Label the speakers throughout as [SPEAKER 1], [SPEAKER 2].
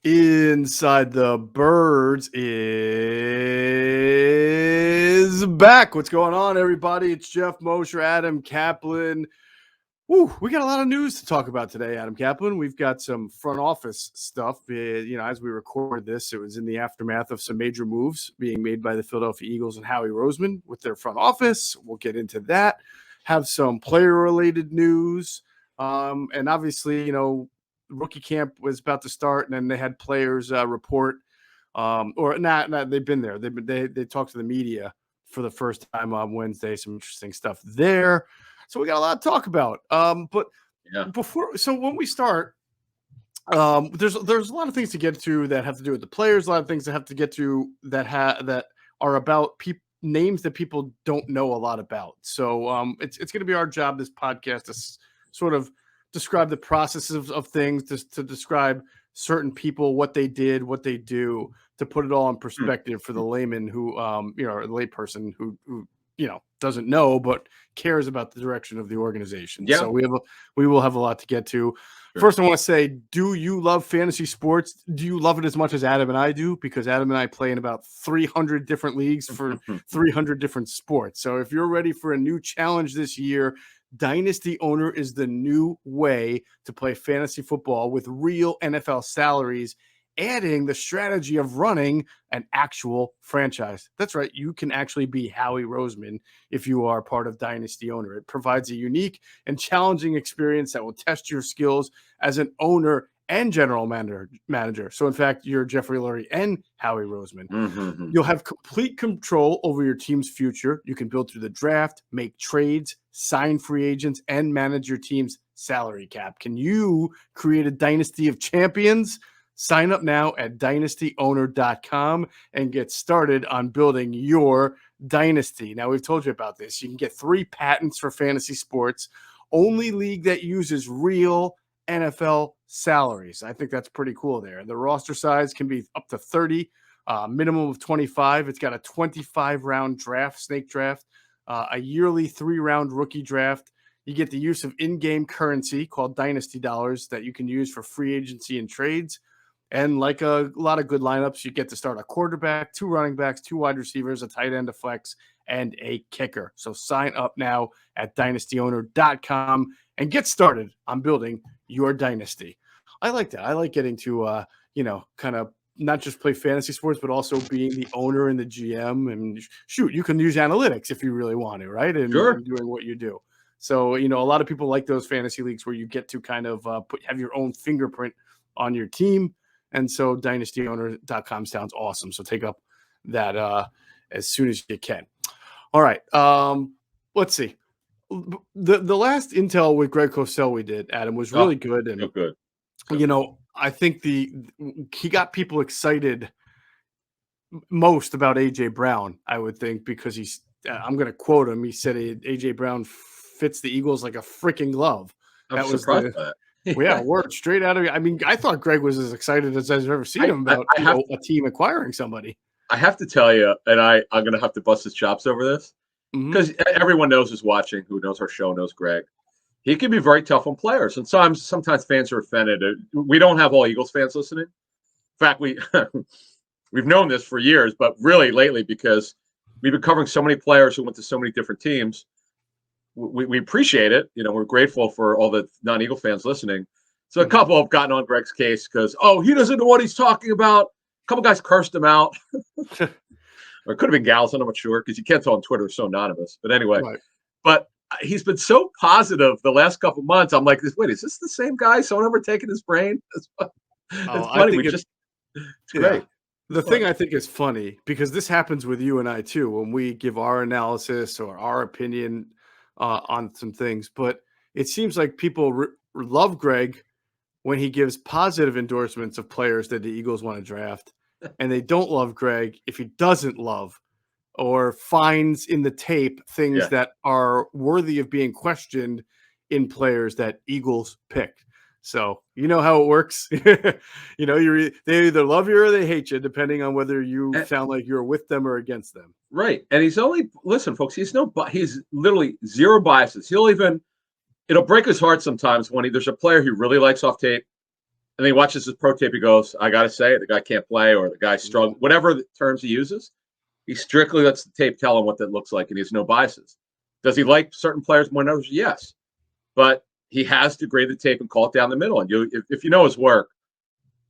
[SPEAKER 1] Inside the Birds is back. What's going on, everybody? It's Geoff, Mosher, Adam Caplan. Woo, we got a lot of news to talk about today, Adam Caplan. We've got some front office stuff. As we record this, it was in the aftermath of some major moves being made by the Philadelphia Eagles and Howie Roseman with their front office. We'll get into that. Have some player-related news. And obviously, rookie camp was about to start, and then they had players report, or not. They've been there. They talked to the media for the first time on Wednesday. Some interesting stuff there. So we got a lot to talk about. But when we start, there's a lot of things to get to that have to do with the players. A lot of things that have to get to that are about names that people don't know a lot about. So it's going to be our job, this podcast, to sort of describe the processes of things, to describe certain people, what they did, what they do, to put it all in perspective for the layman who, or the layperson who doesn't know but cares about the direction of the organization. Yeah. So we will have a lot to get to. Sure. First, I want to say, do you love fantasy sports? Do you love it as much as Adam and I do? Because Adam and I play in about 300 different leagues for 300 different sports. So if you're ready for a new challenge this year, Dynasty Owner is the new way to play fantasy football with real NFL salaries, adding the strategy of running an actual franchise. That's right. You can actually be Howie Roseman if you are part of Dynasty Owner. It provides a unique and challenging experience that will test your skills as an owner and general manager. So, in fact, you're Jeffrey Lurie and Howie Roseman. Mm-hmm. You'll have complete control over your team's future. You can build through the draft, make trades, sign free agents, and manage your team's salary cap. Can you create a dynasty of champions? Sign up now at dynastyowner.com and get started on building your dynasty. Now, we've told you about this. You can get 3 patents for fantasy sports, only league that uses real NFL salaries. I think that's pretty cool there. The roster size can be up to 30, minimum of 25. It's got a 25-round draft, snake draft, a yearly 3-round rookie draft. You get the use of in-game currency called Dynasty Dollars that you can use for free agency and trades. And like a lot of good lineups, you get to start a quarterback, 2 running backs, 2 wide receivers, a tight end, a flex, and a kicker. So sign up now at dynastyowner.com and get started on building your dynasty. I like that. I like getting to, kind of not just play fantasy sports, but also being the owner and the GM. And shoot, you can use analytics if you really want to, right? And sure. Doing what you do. So, a lot of people like those fantasy leagues where you get to kind of have your own fingerprint on your team. And so dynastyowner.com sounds awesome. So take up that as soon as you can. All right. Let's see. The last intel with Greg Cosell we did, Adam, was really good. And,
[SPEAKER 2] good.
[SPEAKER 1] I think he got people excited most about A.J. Brown, I would think, because I'm going to quote him. He said A.J. Brown fits the Eagles like a freaking glove.
[SPEAKER 2] I'm surprised by that.
[SPEAKER 1] Word straight out of. I mean, I thought Greg was as excited as I've ever seen him about a team acquiring somebody.
[SPEAKER 2] I have to tell you, and I'm going to have to bust his chops over this because everyone knows who's watching, who knows our show, knows Greg. He can be very tough on players, and sometimes fans are offended. We don't have all Eagles fans listening. In fact, we've known this for years, but really lately because we've been covering so many players who went to so many different teams. We appreciate it. We're grateful for all the non-Eagle fans listening. So a couple have gotten on Greg's case because, he doesn't know what he's talking about. A couple guys cursed him out. Or it could have been gals, I'm not sure, because you can't tell on Twitter, it's so anonymous. But anyway, But he's been so positive the last couple months. I'm like, wait, is this the same guy? Someone ever taken his brain? It's funny. It's great.
[SPEAKER 1] The thing I think is funny, because this happens with you and I too, when we give our analysis or our opinion on some things, but it seems like people love Greg when he gives positive endorsements of players that the Eagles want to draft, and they don't love Greg if he doesn't love or finds in the tape things that are worthy of being questioned in players that Eagles picked. So you know how it works. They either love you or they hate you, depending on whether you sound like you're with them or against them.
[SPEAKER 2] Right. And listen, folks, he's literally zero biases. It'll break his heart sometimes when there's a player he really likes off tape, and he watches his pro tape. He goes, I got to say, the guy can't play, or the guy struggling, whatever the terms he uses. He strictly lets the tape tell him what that looks like, and he has no biases. Does he like certain players more than others? Yes. But he has to grade the tape and call it down the middle. And if you know his work,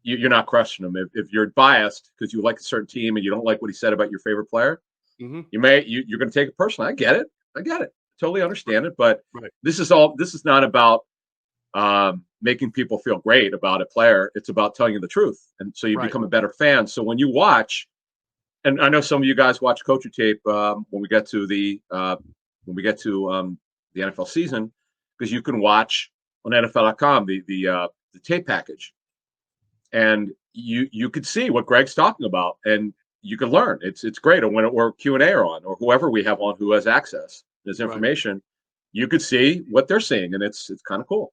[SPEAKER 2] you're not questioning him. If you're biased because you like a certain team and you don't like what he said about your favorite player, you're going to take it personally. I get it. Totally understand it. But this is not about making people feel great about a player. It's about telling you the truth. And so you become a better fan. So when you watch, and I know some of you guys watch coaching tape when we get to the NFL season, because you can watch on NFL.com the tape package. And you could see what Greg's talking about, and you can learn. It's great. Or Q&A are on, or whoever we have on who has access to this information, you could see what they're seeing, and it's kind of cool.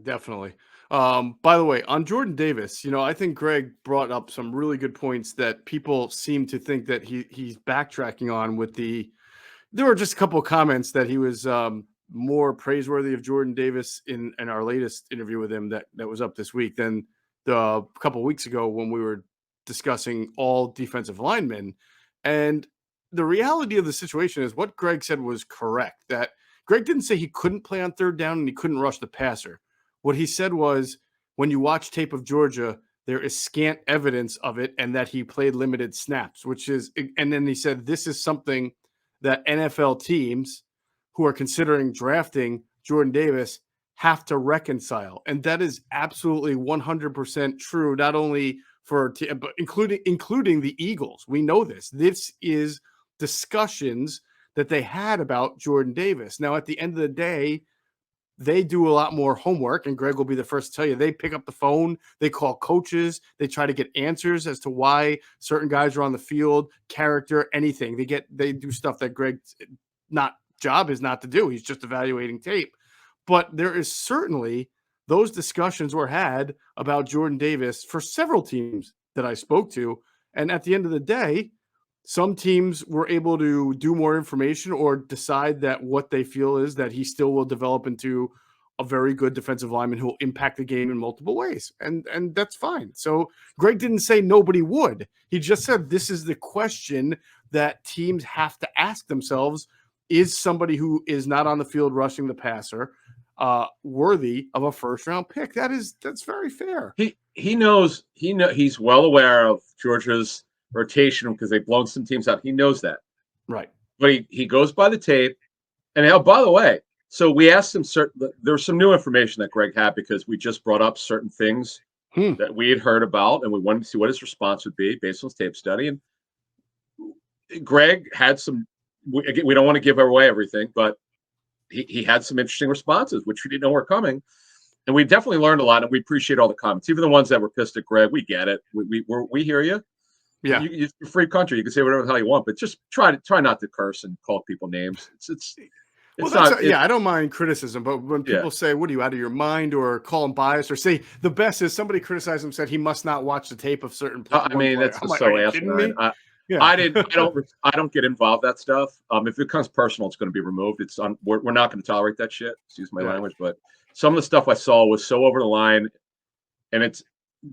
[SPEAKER 1] Definitely. By the way, on Jordan Davis, I think Greg brought up some really good points that people seem to think that he's backtracking on with there were just a couple of comments that he was more praiseworthy of Jordan Davis in our latest interview with him that was up this week than a couple of weeks ago when we were discussing all defensive linemen. And the reality of the situation is what Greg said was correct, that Greg didn't say he couldn't play on third down and he couldn't rush the passer. What he said was, when you watch tape of Georgia, there is scant evidence of it and that he played limited snaps, and then he said, this is something that NFL teams who are considering drafting Jordan Davis have to reconcile. And that is absolutely 100% true, not only but including the Eagles. We know this. This is discussions that they had about Jordan Davis. Now, at the end of the day, they do a lot more homework, and Greg will be the first to tell you. They pick up the phone, they call coaches, they try to get answers as to why certain guys are on the field, character, anything. They do stuff that Greg's job is not to do. He's just evaluating tape. But there is certainly those discussions were had about Jordan Davis for several teams that I spoke to. And at the end of the day, some teams were able to do more information or decide that what they feel is that he still will develop into a very good defensive lineman who will impact the game in multiple ways. And that's fine. So Greg didn't say nobody would. He just said this is the question that teams have to ask themselves. Is somebody who is not on the field rushing the passer worthy of a first-round pick? That's very fair.
[SPEAKER 2] He knows he's well aware of Georgia's rotation because they've blown some teams out. He knows that.
[SPEAKER 1] Right.
[SPEAKER 2] But he goes by the tape. And by the way, so we asked him there's some new information that Greg had because we just brought up certain things that we had heard about, and we wanted to see what his response would be based on his tape study. And Greg had some, we don't want to give away everything, but he had some interesting responses, which we didn't know were coming. And we definitely learned a lot, and we appreciate all the comments, even the ones that were pissed at Greg. We get it. We hear you. Yeah, it's a free country. You can say whatever the hell you want, but just try not to curse and call people names.
[SPEAKER 1] I don't mind criticism, but when people say, "What are you out of your mind?" or call him biased, or say the best is somebody criticized him, said he must not watch the tape of certain players.
[SPEAKER 2] I mean, that's just so asinine. I don't get involved in that stuff. If it becomes personal, it's going to be removed. We're not going to tolerate that shit. Excuse my language, but some of the stuff I saw was so over the line, and it's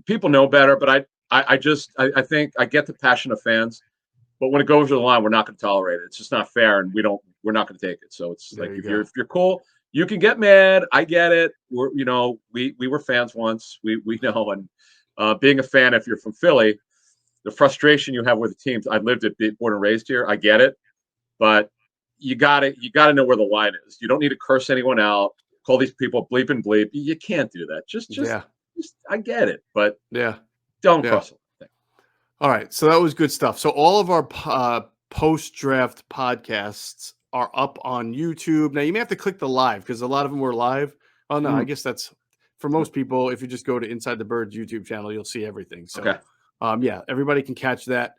[SPEAKER 2] people know better. But I think I get the passion of fans, but when it goes to the line, we're not going to tolerate it. It's just not fair, and we're not going to take it. So it's there like if you're cool, you can get mad. I get it. We were fans once. We know, and being a fan, if you're from Philly, the frustration you have with the teams. I lived it, born and raised here. I get it, but you got to know where the line is. You don't need to curse anyone out. Call these people bleep and bleep. You can't do that. Just I get it, but don't cross it.
[SPEAKER 1] All right, so that was good stuff. So all of our post-draft podcasts are up on YouTube. Now, you may have to click the live because a lot of them were live. Oh, no, I guess that's for most people. If you just go to Inside the Birds YouTube channel, you'll see everything. So, everybody can catch that.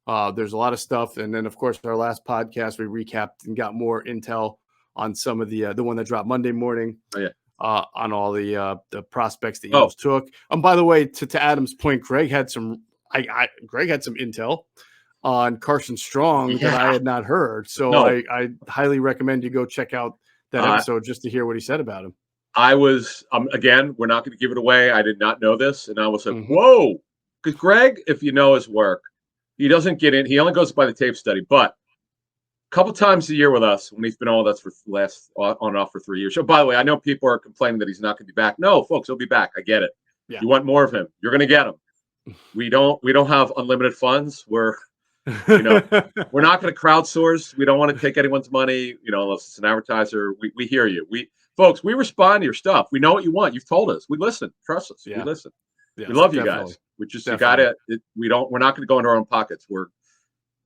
[SPEAKER 1] There's a lot of stuff. And then, of course, our last podcast, we recapped and got more intel on some of the one that dropped Monday morning. Oh, yeah. On all the prospects the Eagles took. By the way, to Adam's point, Greg had some intel on Carson Strong that I had not heard. So I highly recommend you go check out that episode just to hear what he said about him.
[SPEAKER 2] I was again, we're not going to give it away. I did not know this, and I was like, whoa, because Greg, if you know his work, he doesn't get in. He only goes by the tape study, but a couple times a year with us when he's been on with us for last on and off for 3 years. So, by the way, I know people are complaining that he's not going to be back. No, folks, he'll be back. I get it. Yeah. You want more of him, you're going to get him. We don't have unlimited funds. We're we're not going to crowdsource. We don't want to take anyone's money, unless it's an advertiser. We hear you. Folks, we respond to your stuff. We know what you want. You've told us. We listen. Trust us. Yeah. We listen. Yes, we love you guys. We just you got it. We're not going to go into our own pockets.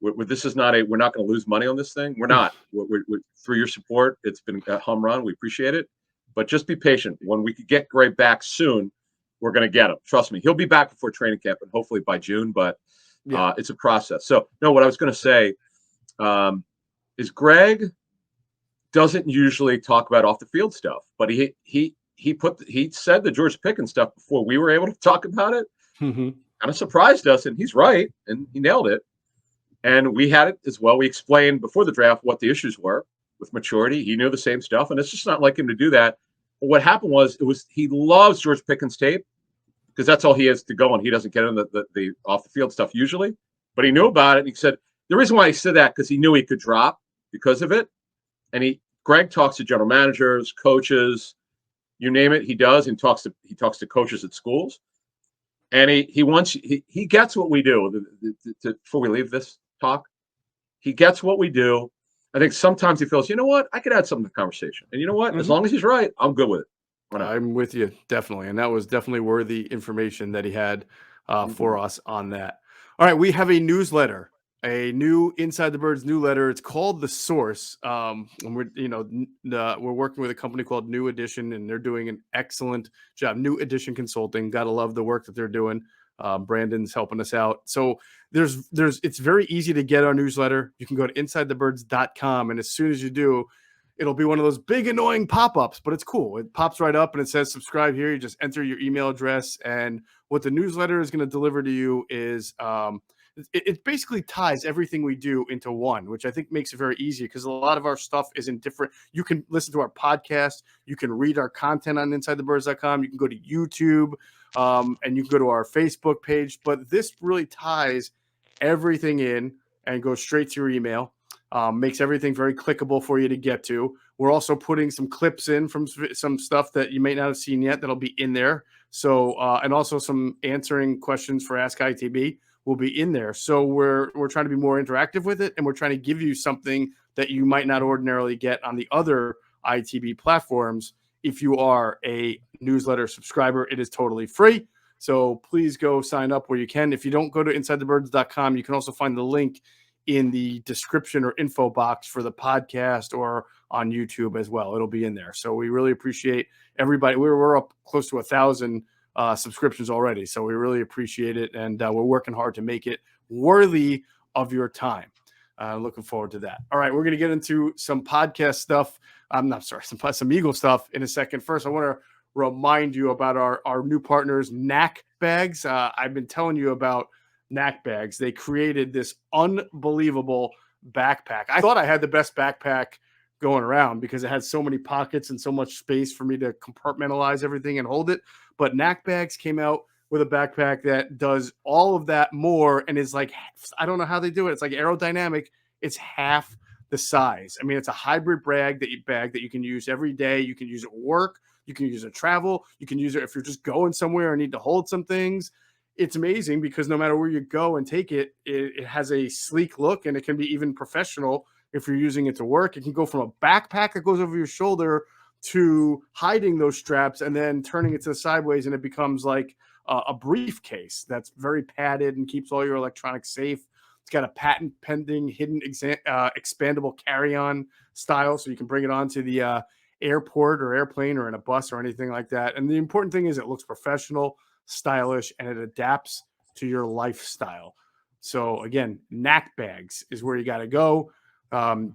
[SPEAKER 2] This is not we're not going to lose money on this thing. We're not. We're through your support, it's been a home run. We appreciate it. But just be patient. When we could get Gray back soon, we're going to get him. Trust me. He'll be back before training camp and hopefully by June. But it's a process. So, no, what I was going to say is Greg doesn't usually talk about off the field stuff, but he said the George Pickens stuff before we were able to talk about it. Kind of surprised us, and he's right, and he nailed it. And we had it as well. We explained before the draft what the issues were with maturity. He knew the same stuff, and it's just not like him to do that. But what happened was he loves George Pickens tape because that's all he has to go on. He doesn't get in the off the field stuff usually, but he knew about it. And he said the reason why he said that because he knew he could drop because of it. And Greg talks to general managers, coaches, you name it. He does. And he talks to coaches at schools, and he gets what we do. Before we leave this talk, he gets what we do. I think sometimes he feels, you know what, I could add something to the conversation, and you know what, as long as he's right, I'm good with it.
[SPEAKER 1] I'm with you, definitely. And that was definitely worthy information that he had for us on that. All right, we have a newsletter, a new Inside the Birds newsletter. It's called The Source. And we're working with a company called New Edition, and they're doing an excellent job. New Edition Consulting. Gotta love the work that they're doing. Brandon's helping us out. So it's very easy to get our newsletter. You can go to insidethebirds.com, and as soon as you do, it'll be one of those big annoying pop-ups, but it's cool. It pops right up and it says subscribe here. You just enter your email address, and what the newsletter is going to deliver to you is it basically ties everything we do into one, which I think makes it very easy because a lot of our stuff is in different. You can listen to our podcast. You can read our content on insidethebirds.com. You can go to YouTube, and you can go to our Facebook page. But this really ties everything in and goes straight to your email. Makes everything very clickable for you to get to. We're also putting some clips in from some stuff that you may not have seen yet that'll be in there. So, and also some answering questions for Ask ITB will be in there. So we're trying to be more interactive with it, and we're trying to give you something that you might not ordinarily get on the other ITB platforms. If you are a newsletter subscriber, it is totally free. So please go sign up where you can. If you don't go to insidethebirds.com, you can also find the link in the description or info box for the podcast or on YouTube as well. It'll be in there. So we really appreciate everybody. We're up close to 1,000 subscriptions already. So we really appreciate it. And we're working hard to make it worthy of your time. Looking forward to that. All right. We're going to get into some podcast stuff. Some Eagle stuff in a second. First, I want to remind you about our new partners, Knack Bags. I've been telling you about Knack Bags. They created this unbelievable backpack. I thought I had the best backpack going around because it had so many pockets and so much space for me to compartmentalize everything and hold it. But Knack Bags came out with a backpack that does all of that more and is like, I don't know how they do it. It's like aerodynamic. It's half the size. I mean, it's a hybrid bag that you can use every day. You can use it at work. You can use it travel. You can use it if you're just going somewhere and need to hold some things. It's amazing because no matter where you go and take it, it has a sleek look, and it can be even professional if you're using it to work. It can go from a backpack that goes over your shoulder to hiding those straps and then turning it to the sideways, and it becomes like a briefcase that's very padded and keeps all your electronics safe. It's got a patent pending hidden expandable carry-on style, so you can bring it onto the airport or airplane or in a bus or anything like that. And the important thing is it looks professional, stylish, and it adapts to your lifestyle. So again, Knack Bags is where you got to go.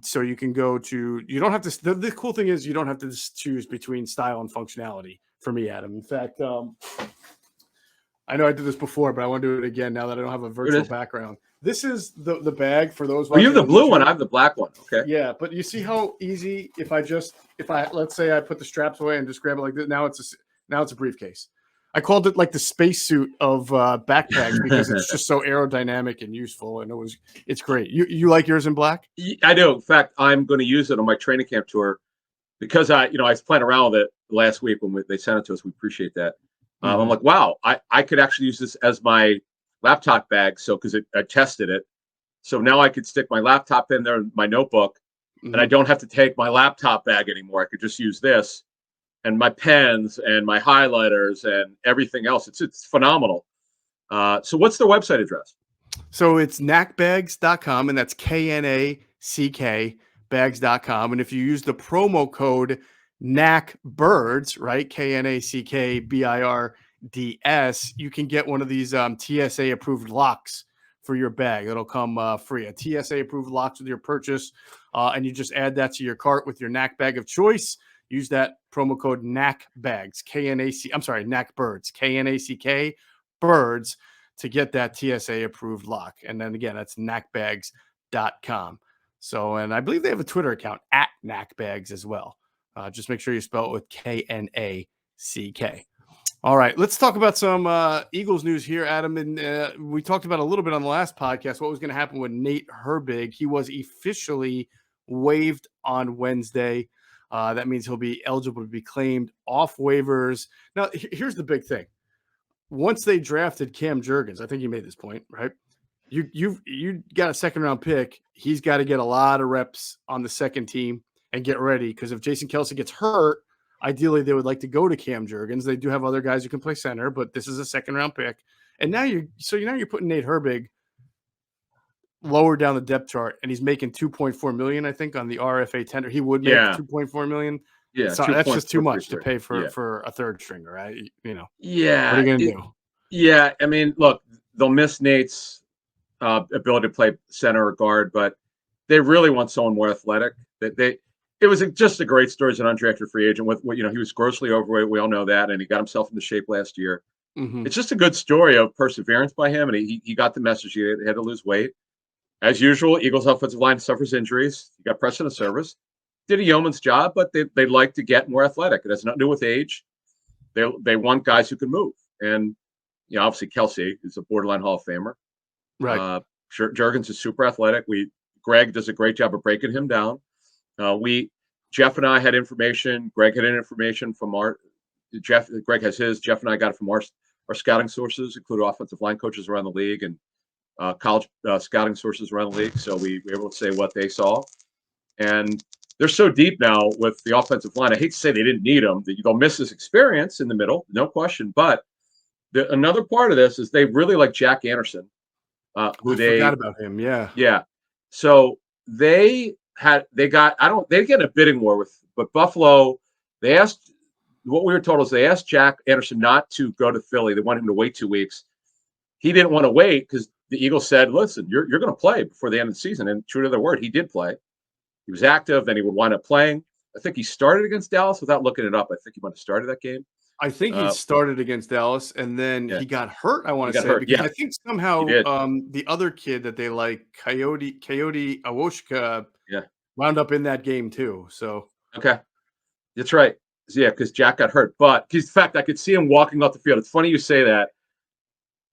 [SPEAKER 1] So you can go to, you don't have to, the cool thing is you don't have to just choose between style and functionality for me, Adam. In fact, I know I did this before, but I want to do it again now that I don't have a virtual background. This is the bag for those.
[SPEAKER 2] Oh, you have the blue one. I have the black one. Okay.
[SPEAKER 1] Yeah, but you see how easy if I let's say I put the straps away and just grab it like this. Now it's a briefcase. I called it like the spacesuit of backpacks because it's just so aerodynamic and useful, and it's great. You like yours in black?
[SPEAKER 2] I do. In fact, I'm going to use it on my training camp tour because I was playing around with it last week when they sent it to us. We appreciate that. I'm like, wow, I could actually use this as my laptop bag. So because I tested it, so now I could stick my laptop in there, my notebook, and I don't have to take my laptop bag anymore. I could just use this. And my pens and my highlighters and everything else. It's phenomenal. So what's their website address?
[SPEAKER 1] So it's knackbags.com, and that's KNACK bags.com. And if you use the promo code knackbirds, right? KNACKBIRDS, you can get one of these TSA approved locks for your bag. It'll come free. A TSA approved locks with your purchase. And you just add that to your cart with your knack bag of choice. Use that promo code knackbags, knackbirds, KNACK birds, to get that TSA approved lock. And then again, that's knackbags.com. So, and I believe they have a Twitter account at knackbags as well. Just make sure you spell it with KNACK. All right, let's talk about some Eagles news here, Adam. And we talked about a little bit on the last podcast what was going to happen with Nate Herbig. He was officially waived on Wednesday. That means he'll be eligible to be claimed off waivers. Now, here's the big thing. Once they drafted Cam Jurgens, I think you made this point, right? You got a second-round pick. He's got to get a lot of reps on the second team and get ready, because if Jason Kelce gets hurt, ideally they would like to go to Cam Jurgens. They do have other guys who can play center, but this is a second-round pick. And now you're putting Nate Herbig lower down the depth chart, and he's making $2.4 million, I think, on the RFA tender. He would make $2.4 million.
[SPEAKER 2] Yeah,
[SPEAKER 1] so that's just too much to pay for a third stringer, right?
[SPEAKER 2] Yeah.
[SPEAKER 1] What are you gonna do?
[SPEAKER 2] Yeah, I mean, look, they'll miss Nate's ability to play center or guard, but they really want someone more athletic. It was just a great story as an undrafted free agent. With he was grossly overweight. We all know that, and he got himself into shape last year. It's just a good story of perseverance by him, and he got the message. He had to lose weight. As usual, Eagles offensive line suffers injuries. You got precedent service. Did a yeoman's job, but they like to get more athletic. It has nothing to do with age. They want guys who can move. And, obviously Kelce is a borderline Hall of Famer.
[SPEAKER 1] Right.
[SPEAKER 2] Jurgens is super athletic. Greg does a great job of breaking him down. Geoff and I had information. Greg had information from Greg has his. Geoff and I got it from our scouting sources, including offensive line coaches around the league and college scouting sources around the league. So we were able to say what they saw. And they're so deep now with the offensive line. I hate to say they didn't need him. They'll miss his experience in the middle, no question. But another part of this is they really like Jack Anderson,
[SPEAKER 1] I forgot about him. Yeah.
[SPEAKER 2] Yeah. So they get in a bidding war but Buffalo. They asked, what we were told is they asked Jack Anderson not to go to Philly. They want him to wait 2 weeks. He didn't want to wait because the Eagles said, listen, you're going to play before the end of the season. And true to their word, he did play. He was active, then he would wind up playing. I think he started against Dallas without looking it up. I think he might have started that game.
[SPEAKER 1] I think he started against Dallas, and then he got hurt, I want to say.
[SPEAKER 2] Hurt.
[SPEAKER 1] Because I think somehow the other kid that they like, Coyote Awoshka, wound up in that game too. So
[SPEAKER 2] okay. That's right. Yeah, because Jack got hurt. But in fact, I could see him walking off the field. It's funny you say that,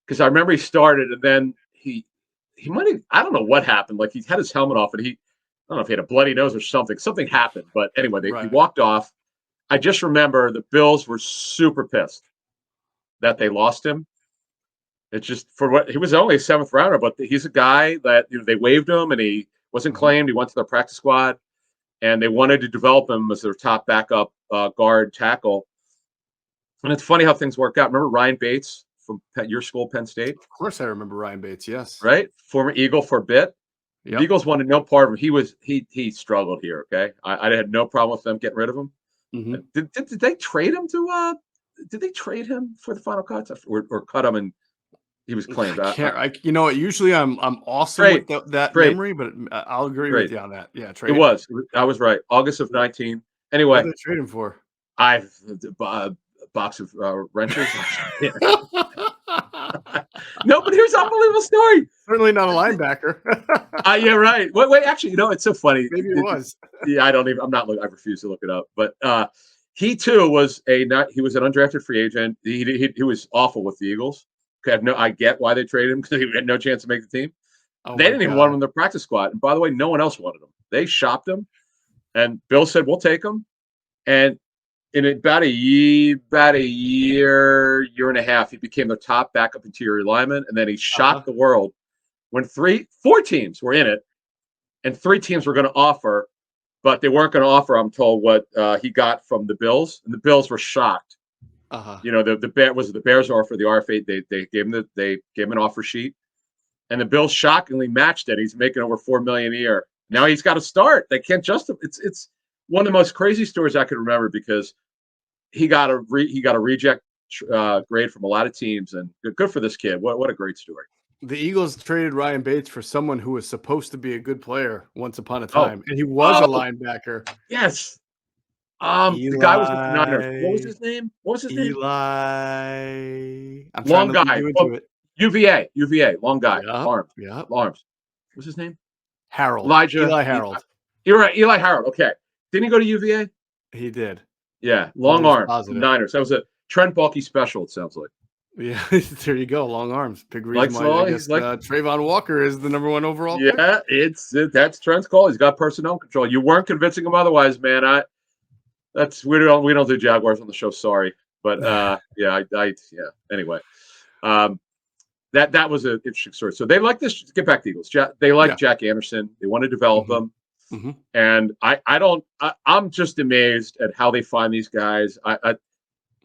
[SPEAKER 2] because I remember he started, and then he might have, I don't know what happened. Like, he had his helmet off, and I don't know if he had a bloody nose or something. Something happened. But anyway, he walked off. I just remember the Bills were super pissed that they lost him. It's just he was only a 7th rounder, but he's a guy that they waived him and he wasn't claimed. He went to their practice squad, and they wanted to develop him as their top backup guard tackle. And it's funny how things work out. Remember Ryan Bates from your school, Penn State?
[SPEAKER 1] Of course, I remember Ryan Bates. Yes,
[SPEAKER 2] right, former Eagle for a bit. Yep. The Eagles wanted no part of him. He struggled here. Okay, I had no problem with them getting rid of him. Did they trade him to? Did they trade him for the final cuts or cut him and he was claimed?
[SPEAKER 1] Usually I'm awesome with that memory, but I'll agree with you on that. Yeah, trade.
[SPEAKER 2] It was. I was right. August of 19. Anyway,
[SPEAKER 1] what did they trade him for?
[SPEAKER 2] A box of wrenches. No, but here's an unbelievable story.
[SPEAKER 1] Certainly not a linebacker.
[SPEAKER 2] Yeah, right. Wait. Actually, it's so funny.
[SPEAKER 1] Maybe it was.
[SPEAKER 2] Yeah, I don't even. I'm not. I refuse to look it up. But he too was he was an undrafted free agent. He was awful with the Eagles. I get why they traded him because he had no chance to make the team.
[SPEAKER 1] Oh
[SPEAKER 2] They
[SPEAKER 1] my
[SPEAKER 2] didn't even
[SPEAKER 1] God.
[SPEAKER 2] want him in their practice squad. And by the way, no one else wanted him. They shopped him, and Bill said, "We'll take him." And in about a year and a half, he became the top backup interior lineman, and then he shocked the world when 4 teams were in it, and 3 teams were going to offer, but they weren't going to offer, I'm told, what he got from the Bills, and the Bills were shocked. The Bears offer, the RFA, they gave him an offer sheet, and the Bills shockingly matched it. He's making over $4 million a year. Now he's got to start. They can't it's one of the most crazy stories I can remember because he got a reject grade from a lot of teams, and good for this kid. What a great story.
[SPEAKER 1] The Eagles traded Ryan Bates for someone who was supposed to be a good player once upon a time, and he was a linebacker.
[SPEAKER 2] Yes. The guy was with the Niners. What was his name?
[SPEAKER 1] Eli. I'm
[SPEAKER 2] long
[SPEAKER 1] trying to
[SPEAKER 2] guy.
[SPEAKER 1] you into it.
[SPEAKER 2] UVA. Long guy.
[SPEAKER 1] Yep.
[SPEAKER 2] Arms. What's his name?
[SPEAKER 1] Harold.
[SPEAKER 2] Eli
[SPEAKER 1] Harold.
[SPEAKER 2] You're right. Eli Harold. Okay. Didn't he go to UVA?
[SPEAKER 1] He did.
[SPEAKER 2] Yeah. Long arms. Niners. That was a Trent Baalke special, it sounds like.
[SPEAKER 1] Yeah, there you go. Long arms. Big reason why I guess Trayvon Walker is the #1 overall pick.
[SPEAKER 2] Yeah, that's Trent's call. He's got personnel control. You weren't convincing him otherwise, man. We don't do Jaguars on the show. Sorry, but Anyway, that was an interesting story. So they like this. Get back to the Eagles. They like Jack Anderson. They want to develop him. Mm-hmm. And I'm just amazed at how they find these guys.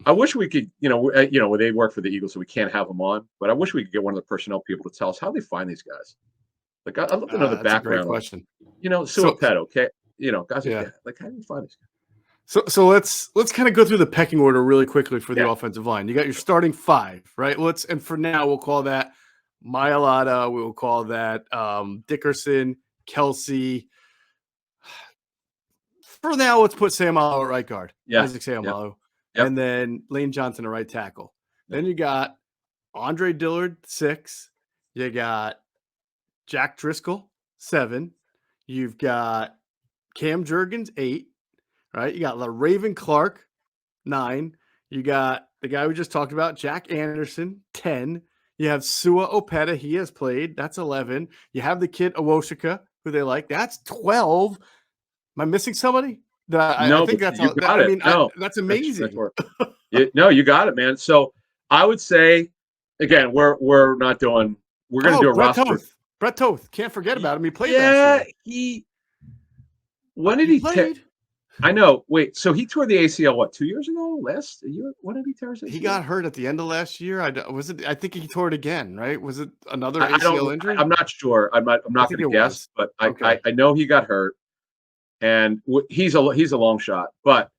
[SPEAKER 2] I wish we could, they work for the Eagles, so we can't have them on. But I wish we could get one of the personnel people to tell us how they find these guys. Like, I'd love to know the background.
[SPEAKER 1] A great question.
[SPEAKER 2] Pet, okay? Guys like that. Like, how do you find these guys?
[SPEAKER 1] So let's kind of go through the pecking order really quickly for the offensive line. You got your starting 5, right? And for now we'll call that Mailata. We will call that Dickerson, Kelsey. For now, let's put Seumalo at right guard.
[SPEAKER 2] Yeah.
[SPEAKER 1] Isaac Seumalo. Yep. And then Lane Johnson at right tackle. Then you got Andre Dillard, 6. You got Jack Driscoll, 7. You've got Cam Jurgens, 8. Right? You got Raven Clark, 9. You got the guy we just talked about, Jack Anderson, 10. You have Sua Opeta. He has played. That's 11. You have the kid Awoshika, who they like. That's 12. Am I missing somebody?
[SPEAKER 2] No,
[SPEAKER 1] I think that's
[SPEAKER 2] you got it.
[SPEAKER 1] That's amazing.
[SPEAKER 2] No, you got it, man. So I would say, again, we're not doing. We're going to do a roster.
[SPEAKER 1] Brett Toth. Can't forget about him. He played last year.
[SPEAKER 2] When did he? I know. Wait. So he tore the ACL 2 years ago? Last year? When did he tear his ACL?
[SPEAKER 1] He got hurt at the end of last year. I think he tore it again. Right? Was it another ACL injury?
[SPEAKER 2] I'm not sure. I'm not going to guess, but I know he got hurt. And he's a long shot, but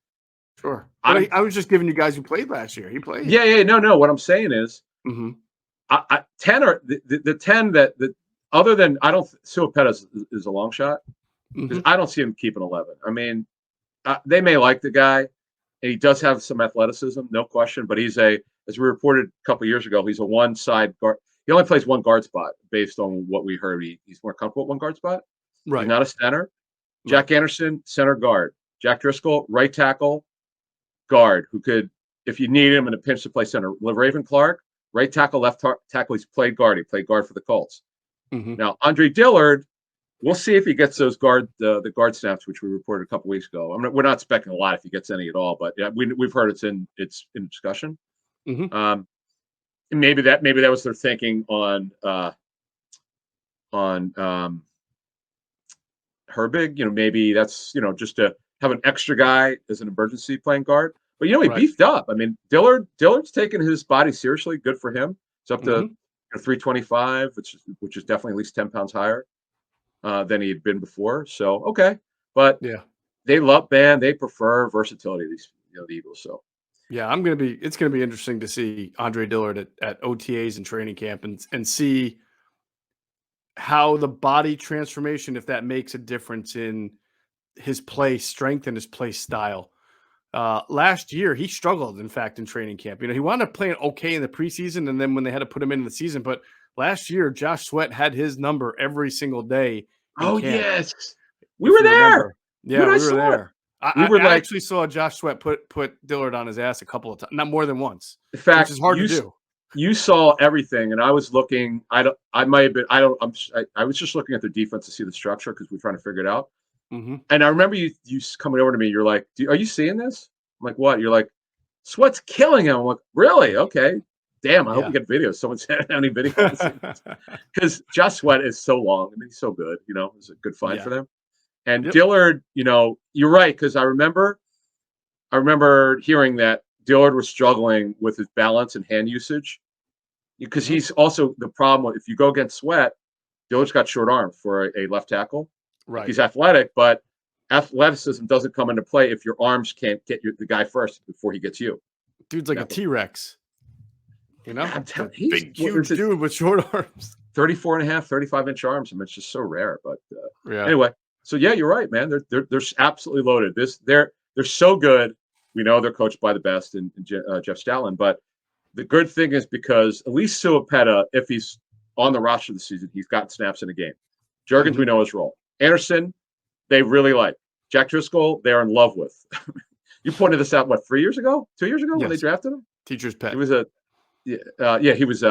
[SPEAKER 1] sure. But I was just giving you guys who played last year. He played.
[SPEAKER 2] Yeah. No. What I'm saying is, 10 or the 10 that other than Suapeta is a long shot because I don't see him keeping 11. I mean, they may like the guy, and he does have some athleticism, no question. But he's as we reported a couple of years ago, he's a one side guard. He only plays one guard spot based on what we heard. He's more comfortable at one guard spot.
[SPEAKER 1] Right.
[SPEAKER 2] He's not a center. Jack Anderson, center guard. Jack Driscoll, right tackle, guard, who could, if you need him in a pinch to play center. Raven Clark, right tackle, left tackle. He's played guard. He played guard for the Colts. Now, Andre Dillard, we'll see if he gets those the guard snaps, which we reported a couple weeks ago. We're not expecting a lot if he gets any at all, but yeah, we've heard it's in discussion. Maybe that was their thinking on Herbig, maybe that's, just to have an extra guy as an emergency playing guard. But, he beefed up. I mean, Dillard's taken his body seriously. Good for him. It's up to 325, which is definitely at least 10 pounds higher than he had been before. So, okay. But they prefer versatility, the Eagles. So,
[SPEAKER 1] yeah, it's going to be interesting to see Andre Dillard at OTAs and training camp and see how the body transformation, if that makes a difference in his play strength and his play style. last year he struggled, in fact, in training camp. He wound up playing okay in the preseason, and then when they had to put him in the season, but last year Josh Sweat had his number every single day in
[SPEAKER 2] Oh
[SPEAKER 1] camp.
[SPEAKER 2] yes, we
[SPEAKER 1] If
[SPEAKER 2] were
[SPEAKER 1] you
[SPEAKER 2] there.
[SPEAKER 1] remember, yeah,
[SPEAKER 2] I
[SPEAKER 1] we were
[SPEAKER 2] saw it.
[SPEAKER 1] there.
[SPEAKER 2] We were
[SPEAKER 1] I
[SPEAKER 2] like,
[SPEAKER 1] actually saw Josh Sweat put Dillard on his ass a couple of times, not more than once,
[SPEAKER 2] in
[SPEAKER 1] which
[SPEAKER 2] fact,
[SPEAKER 1] is hard to do.
[SPEAKER 2] you saw everything, and I was looking. I might have been. I was just looking at the defense to see the structure because we're trying to figure it out.
[SPEAKER 1] Mm-hmm.
[SPEAKER 2] And I remember you coming over to me. You're like, "Are you seeing this?" I'm like, "What?" You're like, "Sweat's killing him." I'm like, "Really? Okay. Damn. I hope we get videos. Someone sent any videos because Josh Sweat is so long. I mean, he's so good. It's a good find for them. And Dillard, you're right because I remember hearing that Dillard was struggling with his balance and hand usage because he's also the problem. If you go against Sweat, Dillard's got short arms for a left tackle.
[SPEAKER 1] Right.
[SPEAKER 2] He's athletic, but athleticism doesn't come into play if your arms can't get the guy first before he gets you.
[SPEAKER 1] Dude's like a T-Rex.
[SPEAKER 2] I'm telling you,
[SPEAKER 1] big, huge dude with short arms.
[SPEAKER 2] 34.5, 35-inch arms. I mean, it's just so rare. But
[SPEAKER 1] anyway,
[SPEAKER 2] so yeah, you're right, man. They're absolutely loaded. They're so good. We know they're coached by the best in Jeff Stalin. But the good thing is because at least Suapeta, if he's on the roster this season, he's got snaps in a game. Juergens, we know his role. Anderson, they really like. Jack Driscoll, they're in love with. You pointed this out, 3 years ago? 2 years ago when they drafted him?
[SPEAKER 1] Teacher's pet.
[SPEAKER 2] He was he was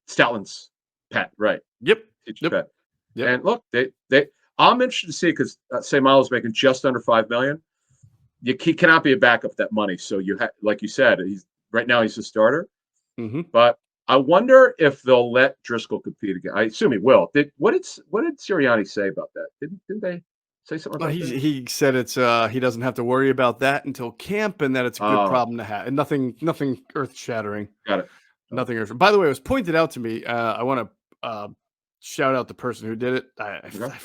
[SPEAKER 2] Statlin's pet, right?
[SPEAKER 1] Yep.
[SPEAKER 2] Teacher's pet. Yep. And look, I'm interested to see because Seumalo's making just under $5 million. He cannot be a backup at that money. So like you said, right now he's a starter.
[SPEAKER 1] Mm-hmm.
[SPEAKER 2] But I wonder if they'll let Driscoll compete again. I assume he will. What did Sirianni say about that? Didn't they say something about that?
[SPEAKER 1] He said it's he doesn't have to worry about that until camp, and that it's a good problem to have, and nothing earth shattering.
[SPEAKER 2] Got it.
[SPEAKER 1] Nothing earth. By the way, it was pointed out to me. I want to shout out the person who did it. I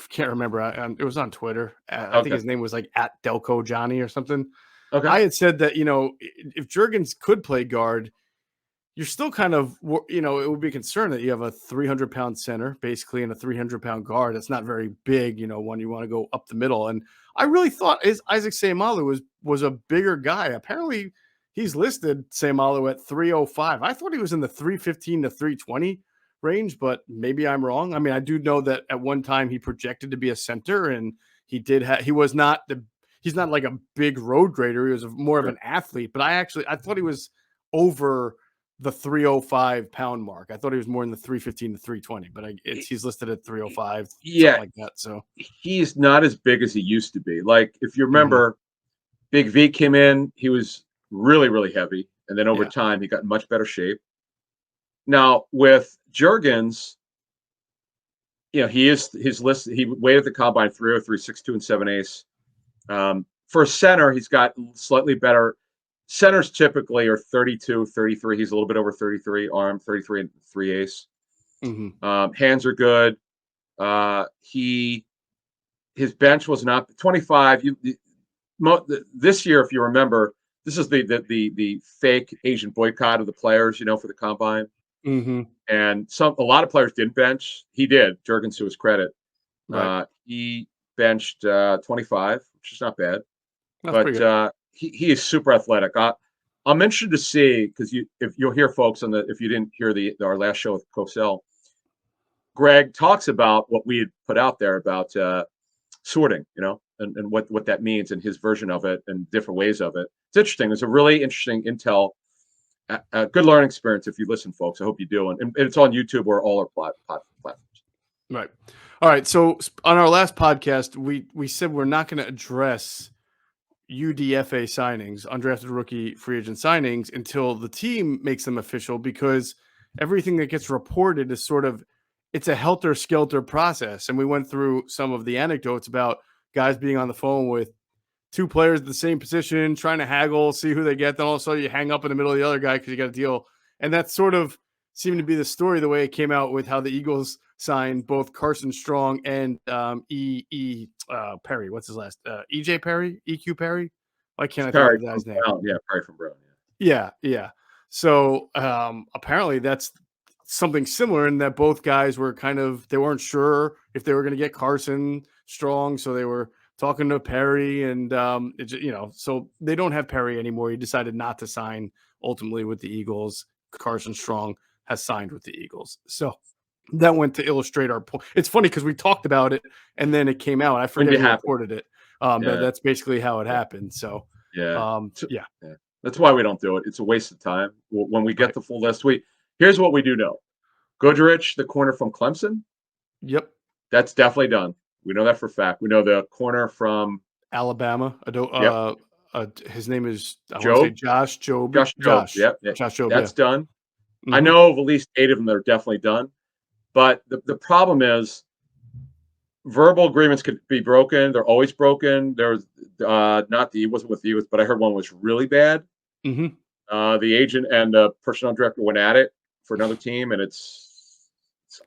[SPEAKER 1] can't remember. It was on Twitter. I think his name was like @Delco Johnny or something.
[SPEAKER 2] Okay.
[SPEAKER 1] I had said that if Juergens could play guard, you're still kind of, it would be a concern that you have a 300-pound center, basically, and a 300-pound guard. That's not very big, when you want to go up the middle. And I really thought Isaac Seumalo was a bigger guy. Apparently, he's listed Seumalo at 305. I thought he was in the 315 to 320 range, but maybe I'm wrong. I mean, I do know that at one time he projected to be a center, and he's not like a big road grader. He was more of an athlete, but I thought he was over the 305-pound mark. I thought he was more in the 315 to 320, but he's listed at 305, something like that. So
[SPEAKER 2] he's not as big as he used to be. Like if you remember, Big V came in, he was really, really heavy, and then over time he got in much better shape. Now with Juergens, his list. He weighed at the combine 303, 6'2", and 7/8. For a center, he's got slightly better. Centers typically are 32, 33. He's a little bit over 33. Arm 33 and 3/8.
[SPEAKER 1] Mm-hmm.
[SPEAKER 2] Hands are good. His bench was not 25. This year, if you remember, this is the fake Asian boycott of the players, for the combine.
[SPEAKER 1] Mm-hmm.
[SPEAKER 2] And a lot of players didn't bench. He did. Juergens, to his credit, he benched 25, which is not bad. But he is super athletic. I'm interested to see because if you'll hear folks if you didn't hear our last show with Cosell, Greg talks about what we had put out there about sorting, and what that means and his version of it and different ways of it. It's interesting. It's a really interesting intel. A good learning experience if you listen, folks. I hope you do, and it's on YouTube or all our platforms.
[SPEAKER 1] Right. All right. So on our last podcast, we said we're not going to address UDFA signings, undrafted rookie free agent signings, until the team makes them official, because everything that gets reported is it's a helter-skelter process. And we went through some of the anecdotes about guys being on the phone with two players at the same position, trying to haggle, see who they get. Then all of a sudden you hang up in the middle of the other guy because you got a deal. And that sort of seemed to be the story, the way it came out with how the Eagles signed both Carson Strong and Perry. What's his last? EJ Perry? EQ Perry? Why can't I think of the guy's name?
[SPEAKER 2] Yeah, Perry from Brown.
[SPEAKER 1] Yeah. So apparently that's something similar in that both guys were they weren't sure if they were going to get Carson Strong, so they were talking to Perry, and so they don't have Perry anymore. He decided not to sign ultimately with the Eagles. Carson Strong has signed with the Eagles. So that went to illustrate our point. It's funny because we talked about it and then it came out. I forget who reported it. That's basically how it happened. So
[SPEAKER 2] yeah. That's why we don't do it. It's a waste of time. When we get the full list, here's what we do know. Goodrich, the corner from Clemson.
[SPEAKER 1] Yep.
[SPEAKER 2] That's definitely done. We know that for a fact. We know the corner from
[SPEAKER 1] Alabama. His name is Josh Jobe.
[SPEAKER 2] Josh. Yep.
[SPEAKER 1] Josh Jobe.
[SPEAKER 2] That's done. Mm-hmm. I know of at least 8 of them that are definitely done. But the problem is verbal agreements could be broken. They're always broken. There's it wasn't with the Eagles, but I heard one was really bad.
[SPEAKER 1] Mm-hmm.
[SPEAKER 2] The agent and the personnel director went at it for another team, and it's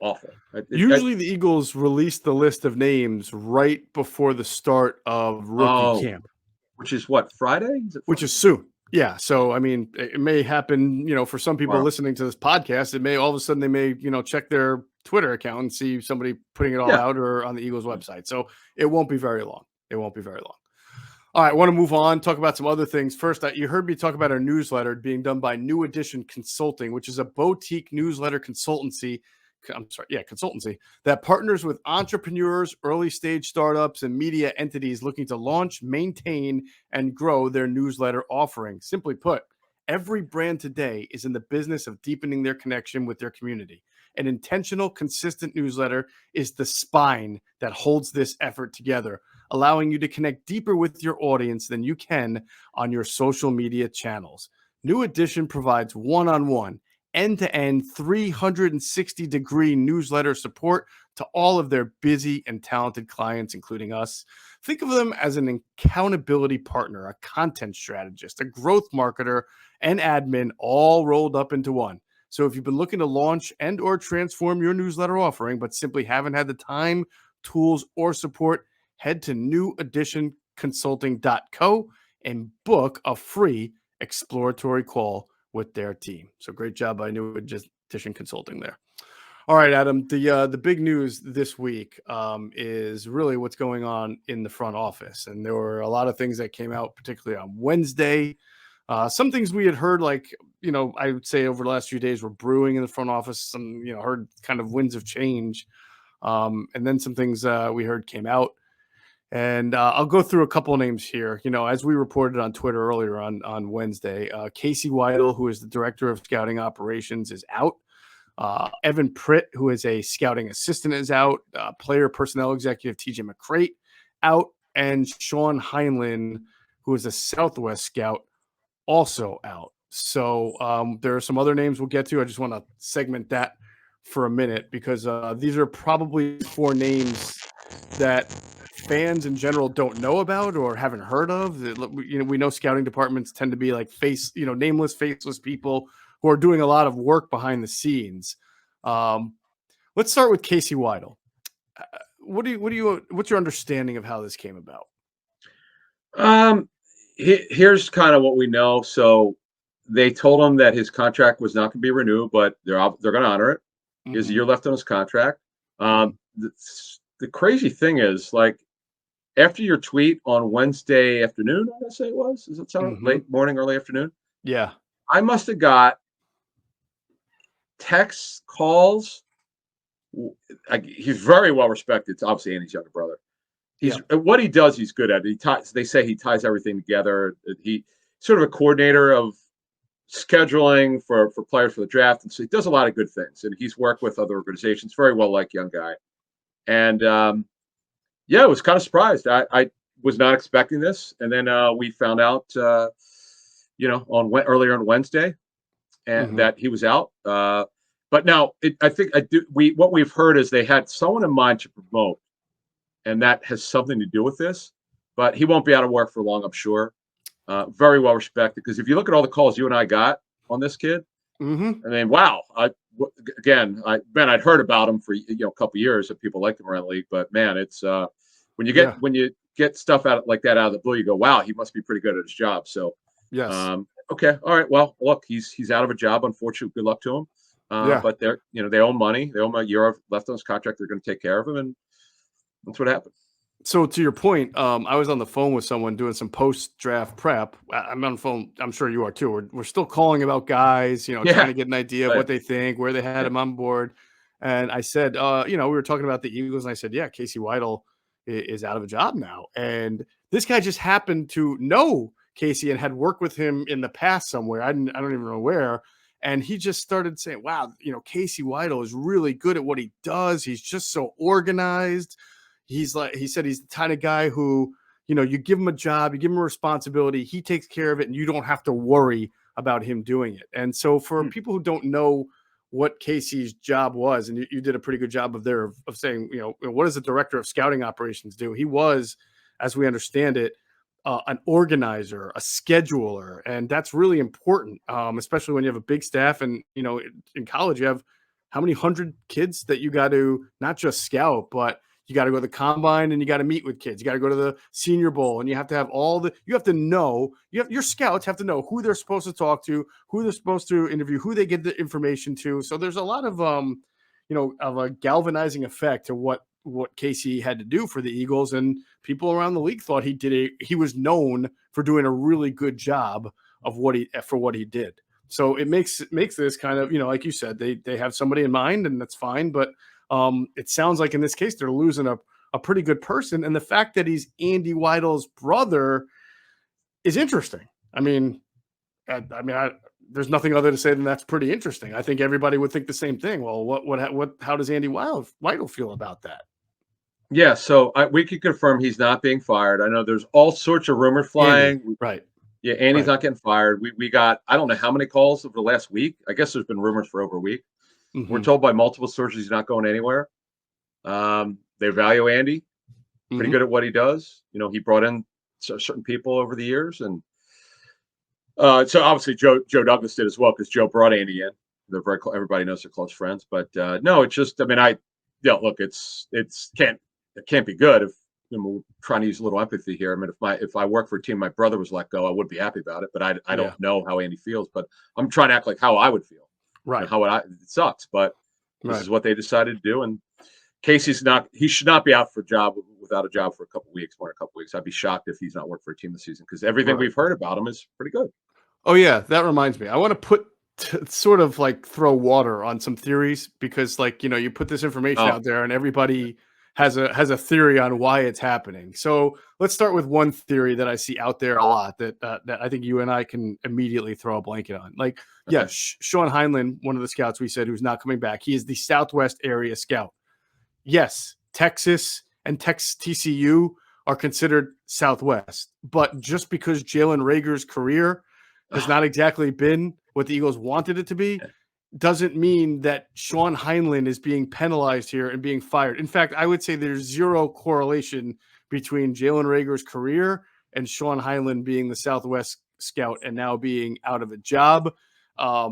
[SPEAKER 2] awful.
[SPEAKER 1] Usually the Eagles release the list of names right before the start of rookie camp.
[SPEAKER 2] Which is what, Friday?
[SPEAKER 1] Which is soon. Yeah. So, I mean, it may happen, for some people listening to this podcast, it may all of a sudden they may, check their Twitter account and see somebody putting it all out or on the Eagles website. So it won't be very long. All right. I want to move on, talk about some other things. First, you heard me talk about our newsletter being done by New Edition Consulting, which is a boutique newsletter consultancy that partners with entrepreneurs, early stage startups, and media entities looking to launch, maintain, and grow their newsletter offering. Simply put, every brand today is in the business of deepening their connection with their community. An intentional, consistent newsletter is the spine that holds this effort together, allowing you to connect deeper with your audience than you can on your social media channels. New Edition provides one-on-one, end-to-end 360-degree newsletter support to all of their busy and talented clients, including us. Think of them as an accountability partner, a content strategist, a growth marketer, and admin all rolled up into one. So if you've been looking to launch and or transform your newsletter offering, but simply haven't had the time, tools, or support, head to neweditionconsulting.co and book a free exploratory call with their team. So great job by New Edition Consulting there. All right, Adam, the big news this week is really what's going on in the front office. And there were a lot of things that came out, particularly on Wednesday. Some things we had heard, I would say over the last few days were brewing in the front office. Some, heard kind of winds of change. And then some things we heard came out. And I'll go through a couple of names here. As we reported on Twitter earlier on Wednesday, Casey Weidl, who is the director of scouting operations, is out. Evan Pritt, who is a scouting assistant, is out. Player personnel executive TJ McCrate out. And Sean Heinlein, who is a Southwest scout, also out. So there are some other names we'll get to. I just want to segment that for a minute because these are probably 4 names that fans in general don't know about or haven't heard of. We know scouting departments tend to be like nameless, faceless people who are doing a lot of work behind the scenes. Let's start with Casey Weidl. What's your understanding of how this came about?
[SPEAKER 2] Here's kind of what we know. So they told him that his contract was not going to be renewed, but they're going to honor it. He has a year left on his contract. The crazy thing is, after your tweet on Wednesday afternoon, I guess it was. Does it sound late morning, early afternoon?
[SPEAKER 1] Yeah.
[SPEAKER 2] I must have got texts, calls. He's very well respected. It's obviously Andy's younger brother. What he does, he's good at. They say he ties everything together. He's sort of a coordinator of scheduling for players for the draft, and so he does a lot of good things. And he's worked with other organizations. Very well liked young guy. And I was kind of surprised. I was not expecting this, and then we found out, earlier on Wednesday, and that he was out. But now what we've heard is they had someone in mind to promote. And that has something to do with this, but he won't be out of work for long, I'm sure. Very well respected, because if you look at all the calls you and I got on this kid, I mean, wow. I'd heard about him for a couple of years that people liked him around the league, but man, it's when you get stuff like that out of the blue, you go, wow, he must be pretty good at his job. So
[SPEAKER 1] yes,
[SPEAKER 2] okay, all right. Well, look, he's out of a job. Unfortunately, good luck to him. But they owe money. They owe him a year left on his contract. They're going to take care of him, and that's what happened.
[SPEAKER 1] So to your point, I was on the phone with someone doing some post-draft prep. I'm on the phone. I'm sure you are too. We're still calling about guys, trying
[SPEAKER 2] Yeah.
[SPEAKER 1] to get an idea of
[SPEAKER 2] Oh, yeah.
[SPEAKER 1] what they think, where they had
[SPEAKER 2] Yeah.
[SPEAKER 1] him on board. And I said, we were talking about the Eagles, and I said, yeah, Casey Weidl is out of a job now. And this guy just happened to know Casey and had worked with him in the past somewhere. I don't even know where. And he just started saying, wow, Casey Weidl is really good at what he does. He's just so organized. He said he's the kind of guy who, you give him a job, you give him a responsibility, he takes care of it, and you don't have to worry about him doing it. And so for people who don't know what Casey's job was, and you did a pretty good job of saying, what does the director of scouting operations do? He was, as we understand it, an organizer, a scheduler, and that's really important, especially when you have a big staff. And in college, you have how many hundred kids that you got to not just scout, but you got to go to the combine and you got to meet with kids. You got to go to the Senior Bowl, and you have to have your scouts have to know who they're supposed to talk to, who they're supposed to interview, who they get the information to. So there's a lot of of a galvanizing effect to what Casey had to do for the Eagles, and people around the league thought he was known for doing a really good job of what he did. So it makes this kind of, like you said, they have somebody in mind, and that's fine. But it sounds like in this case they're losing a pretty good person, and the fact that he's Andy Weidl's brother is interesting. I mean, there's nothing other to say than that's pretty interesting. I think everybody would think the same thing. Well, how does Andy Weidl feel about that?
[SPEAKER 2] Yeah, so we can confirm he's not being fired. I know there's all sorts of rumors flying.
[SPEAKER 1] Andy, right.
[SPEAKER 2] Yeah, Andy's
[SPEAKER 1] right.
[SPEAKER 2] not getting fired. We got, I don't know how many calls over the last week. I guess there's been rumors for over a week.
[SPEAKER 1] Mm-hmm.
[SPEAKER 2] We're told by multiple sources he's not going anywhere. They value Andy, pretty good at what he does. He brought in certain people over the years, and so obviously Joe Douglas did as well, because Joe brought Andy in. They're very everybody knows they're close friends. But no, it's just, look, it can't be good if we're trying to use a little empathy here. I mean, if I work for a team, my brother was let go, I would be happy about it. But I don't know how Andy feels. But I'm trying to act like how I would feel.
[SPEAKER 1] Right.
[SPEAKER 2] It sucks, but this is what they decided to do. And Casey's he should not be out without a job for a couple weeks, more than a couple weeks. I'd be shocked if he's not working for a team this season, because everything we've heard about him is pretty good.
[SPEAKER 1] Oh yeah, that reminds me. I want to sort of like throw water on some theories, because you put this information out there and everybody has a theory on why it's happening. So let's start with one theory that I see out there a lot that I think you and I can immediately throw a blanket on. Sean Heinlein, one of the scouts we said who's not coming back, he is the Southwest area scout. Yes, Texas and TCU are considered Southwest, but just because Jalen Reagor's career has not exactly been what the Eagles wanted it to be, doesn't mean that Sean Heinlein is being penalized here and being fired. In fact, I would say there's zero correlation between Jalen Reagor's career and Sean Heinlein being the Southwest scout and now being out of a job. I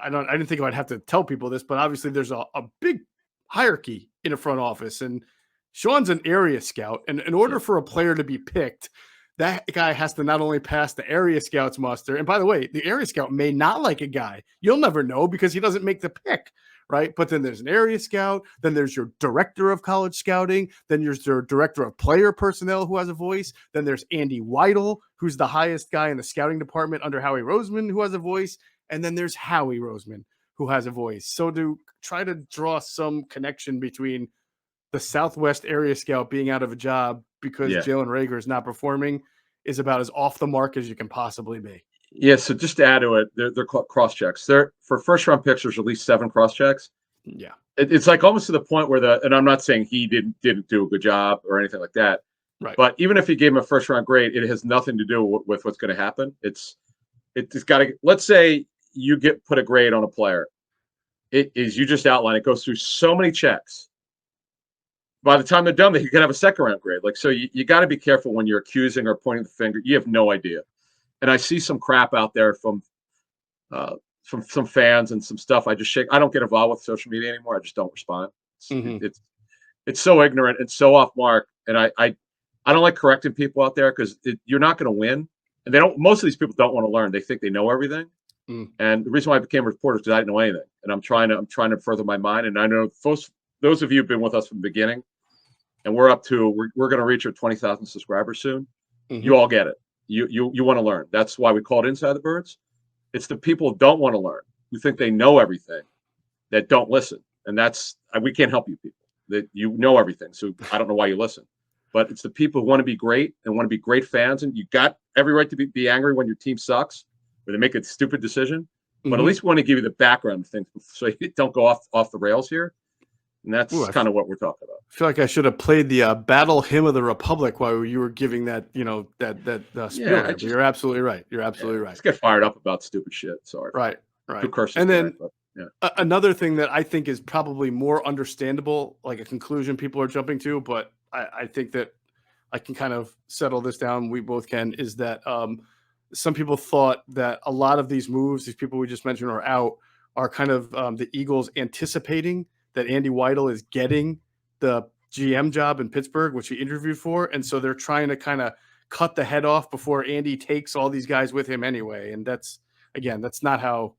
[SPEAKER 1] didn't think I'd have to tell people this, but obviously there's a big hierarchy in a front office, and Sean's an area scout. And in order for a player to be picked, that guy has to not only pass the area scouts muster, and by the way, the area scout may not like a guy. You'll never know because he doesn't make the pick, right? But then there's an area scout, then there's your director of college scouting, then there's your director of player personnel who has a voice, then there's Andy Weidl, who's the highest guy in the scouting department under Howie Roseman, who has a voice, and then there's Howie Roseman, who has a voice. So to try to draw some connection between the Southwest area scout being out of a job because Jalen Reagor is not performing is about as off the mark as you can possibly be.
[SPEAKER 2] Yeah, so just to add to it, they're cross checks. They're for first round picks, there's at least 7 cross checks.
[SPEAKER 1] Yeah,
[SPEAKER 2] it's like almost to the point where and I'm not saying he didn't do a good job or anything like that,
[SPEAKER 1] right?
[SPEAKER 2] But even if he gave him a first round grade, it has nothing to do with what's going to happen. It's got to. Let's say you put a grade on a player. It is, you just outlined, it goes through so many checks. By the time they're done, you can have a second round grade. So you got to be careful when you're accusing or pointing the finger. You have no idea. And I see some crap out there from some fans and some stuff. I don't get involved with social media anymore. I just don't respond. It's so ignorant and so off mark. And I don't like correcting people out there, because you're not going to win. And most of these people don't want to learn. They think they know everything. And the reason why I became a reporter is because I didn't know anything. And I'm trying to further my mind. And I know those of you who've been with us from the beginning, and we're going to reach our 20,000 subscribers soon. You all get it. You want to learn. That's why we call it Inside the Birds. It's the people who don't want to learn, who think they know everything, that don't listen. And we can't help you people. That you know everything. So I don't know why you listen. But it's the people who want to be great and want to be great fans. And you got every right to be angry when your team sucks or they make a stupid decision. But at least we want to give you the background of things so you don't go off the rails here. And that's kind of what we're talking about.
[SPEAKER 1] I feel like I should have played the Battle Hymn of the Republic while you were giving that, that spiel. But you're absolutely right. You're absolutely right.
[SPEAKER 2] Let's get fired up about stupid shit. Sorry.
[SPEAKER 1] Right.
[SPEAKER 2] Two curses.
[SPEAKER 1] And then another thing that I think is probably more understandable, like a conclusion people are jumping to, but I think that I can kind of settle this down. We both can, is that some people thought that a lot of these moves, these people we just mentioned are out, are kind of the Eagles anticipating that Andy Weidl is getting the GM job in Pittsburgh, which he interviewed for. And so they're trying to kind of cut the head off before Andy takes all these guys with him anyway. And that's not how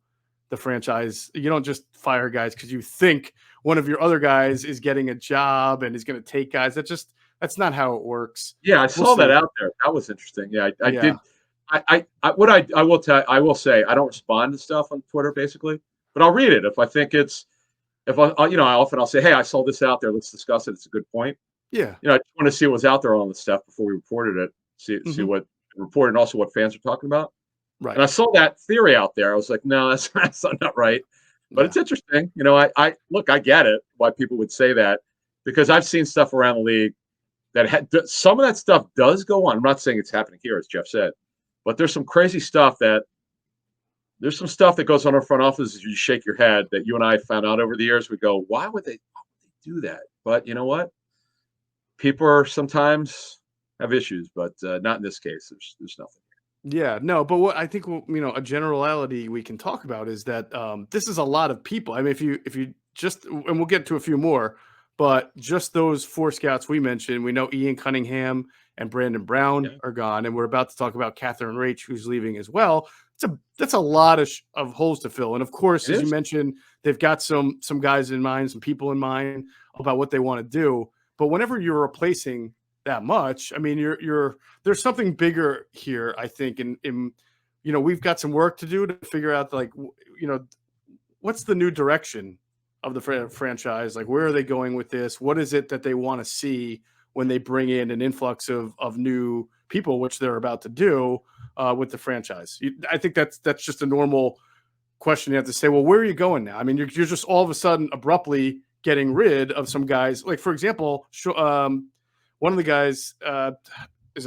[SPEAKER 1] the franchise, you don't just fire guys because you think one of your other guys is getting a job and is going to take guys. That's not how it works.
[SPEAKER 2] Yeah, I saw that out there. That was interesting. Yeah, I did. I will say I don't respond to stuff on Twitter basically, but I'll read it if I think I'll say, hey, I saw this out there. Let's discuss it. It's a good point.
[SPEAKER 1] Yeah.
[SPEAKER 2] I just want to see what was out there on the stuff before we reported it. See what reported and also what fans are talking about.
[SPEAKER 1] Right.
[SPEAKER 2] And I saw that theory out there. I was like, no, that's not right. But it's interesting. I get it why people would say that, because I've seen stuff around the league that some of that stuff does go on. I'm not saying it's happening here, as Geoff said, but there's some crazy stuff there's some stuff that goes on in front office as you shake your head that you and I found out over the years. We go, why would they do that? But you know what? People are sometimes have issues, but not in this case. There's nothing.
[SPEAKER 1] Yeah, no, but what I think, a generality we can talk about is that this is a lot of people. I mean, if you just, and we'll get to a few more, but just those 4 scouts we mentioned, we know Ian Cunningham and Brandon Brown are gone, and we're about to talk about Catherine Raich, who's leaving as well. That's a lot of holes to fill. And of course, as you mentioned, they've got some guys in mind, some people in mind about what they want to do. But whenever you're replacing that much, I mean, there's something bigger here, I think. And we've got some work to do to figure out, what's the new direction of the franchise? Like, where are they going with this? What is it that they want to see when they bring in an influx of new people, which they're about to do with the franchise? I think that's just a normal question. You have to say, well, where are you going now? I mean, you're just all of a sudden abruptly getting rid of some guys. Like, for example, one of the guys, who's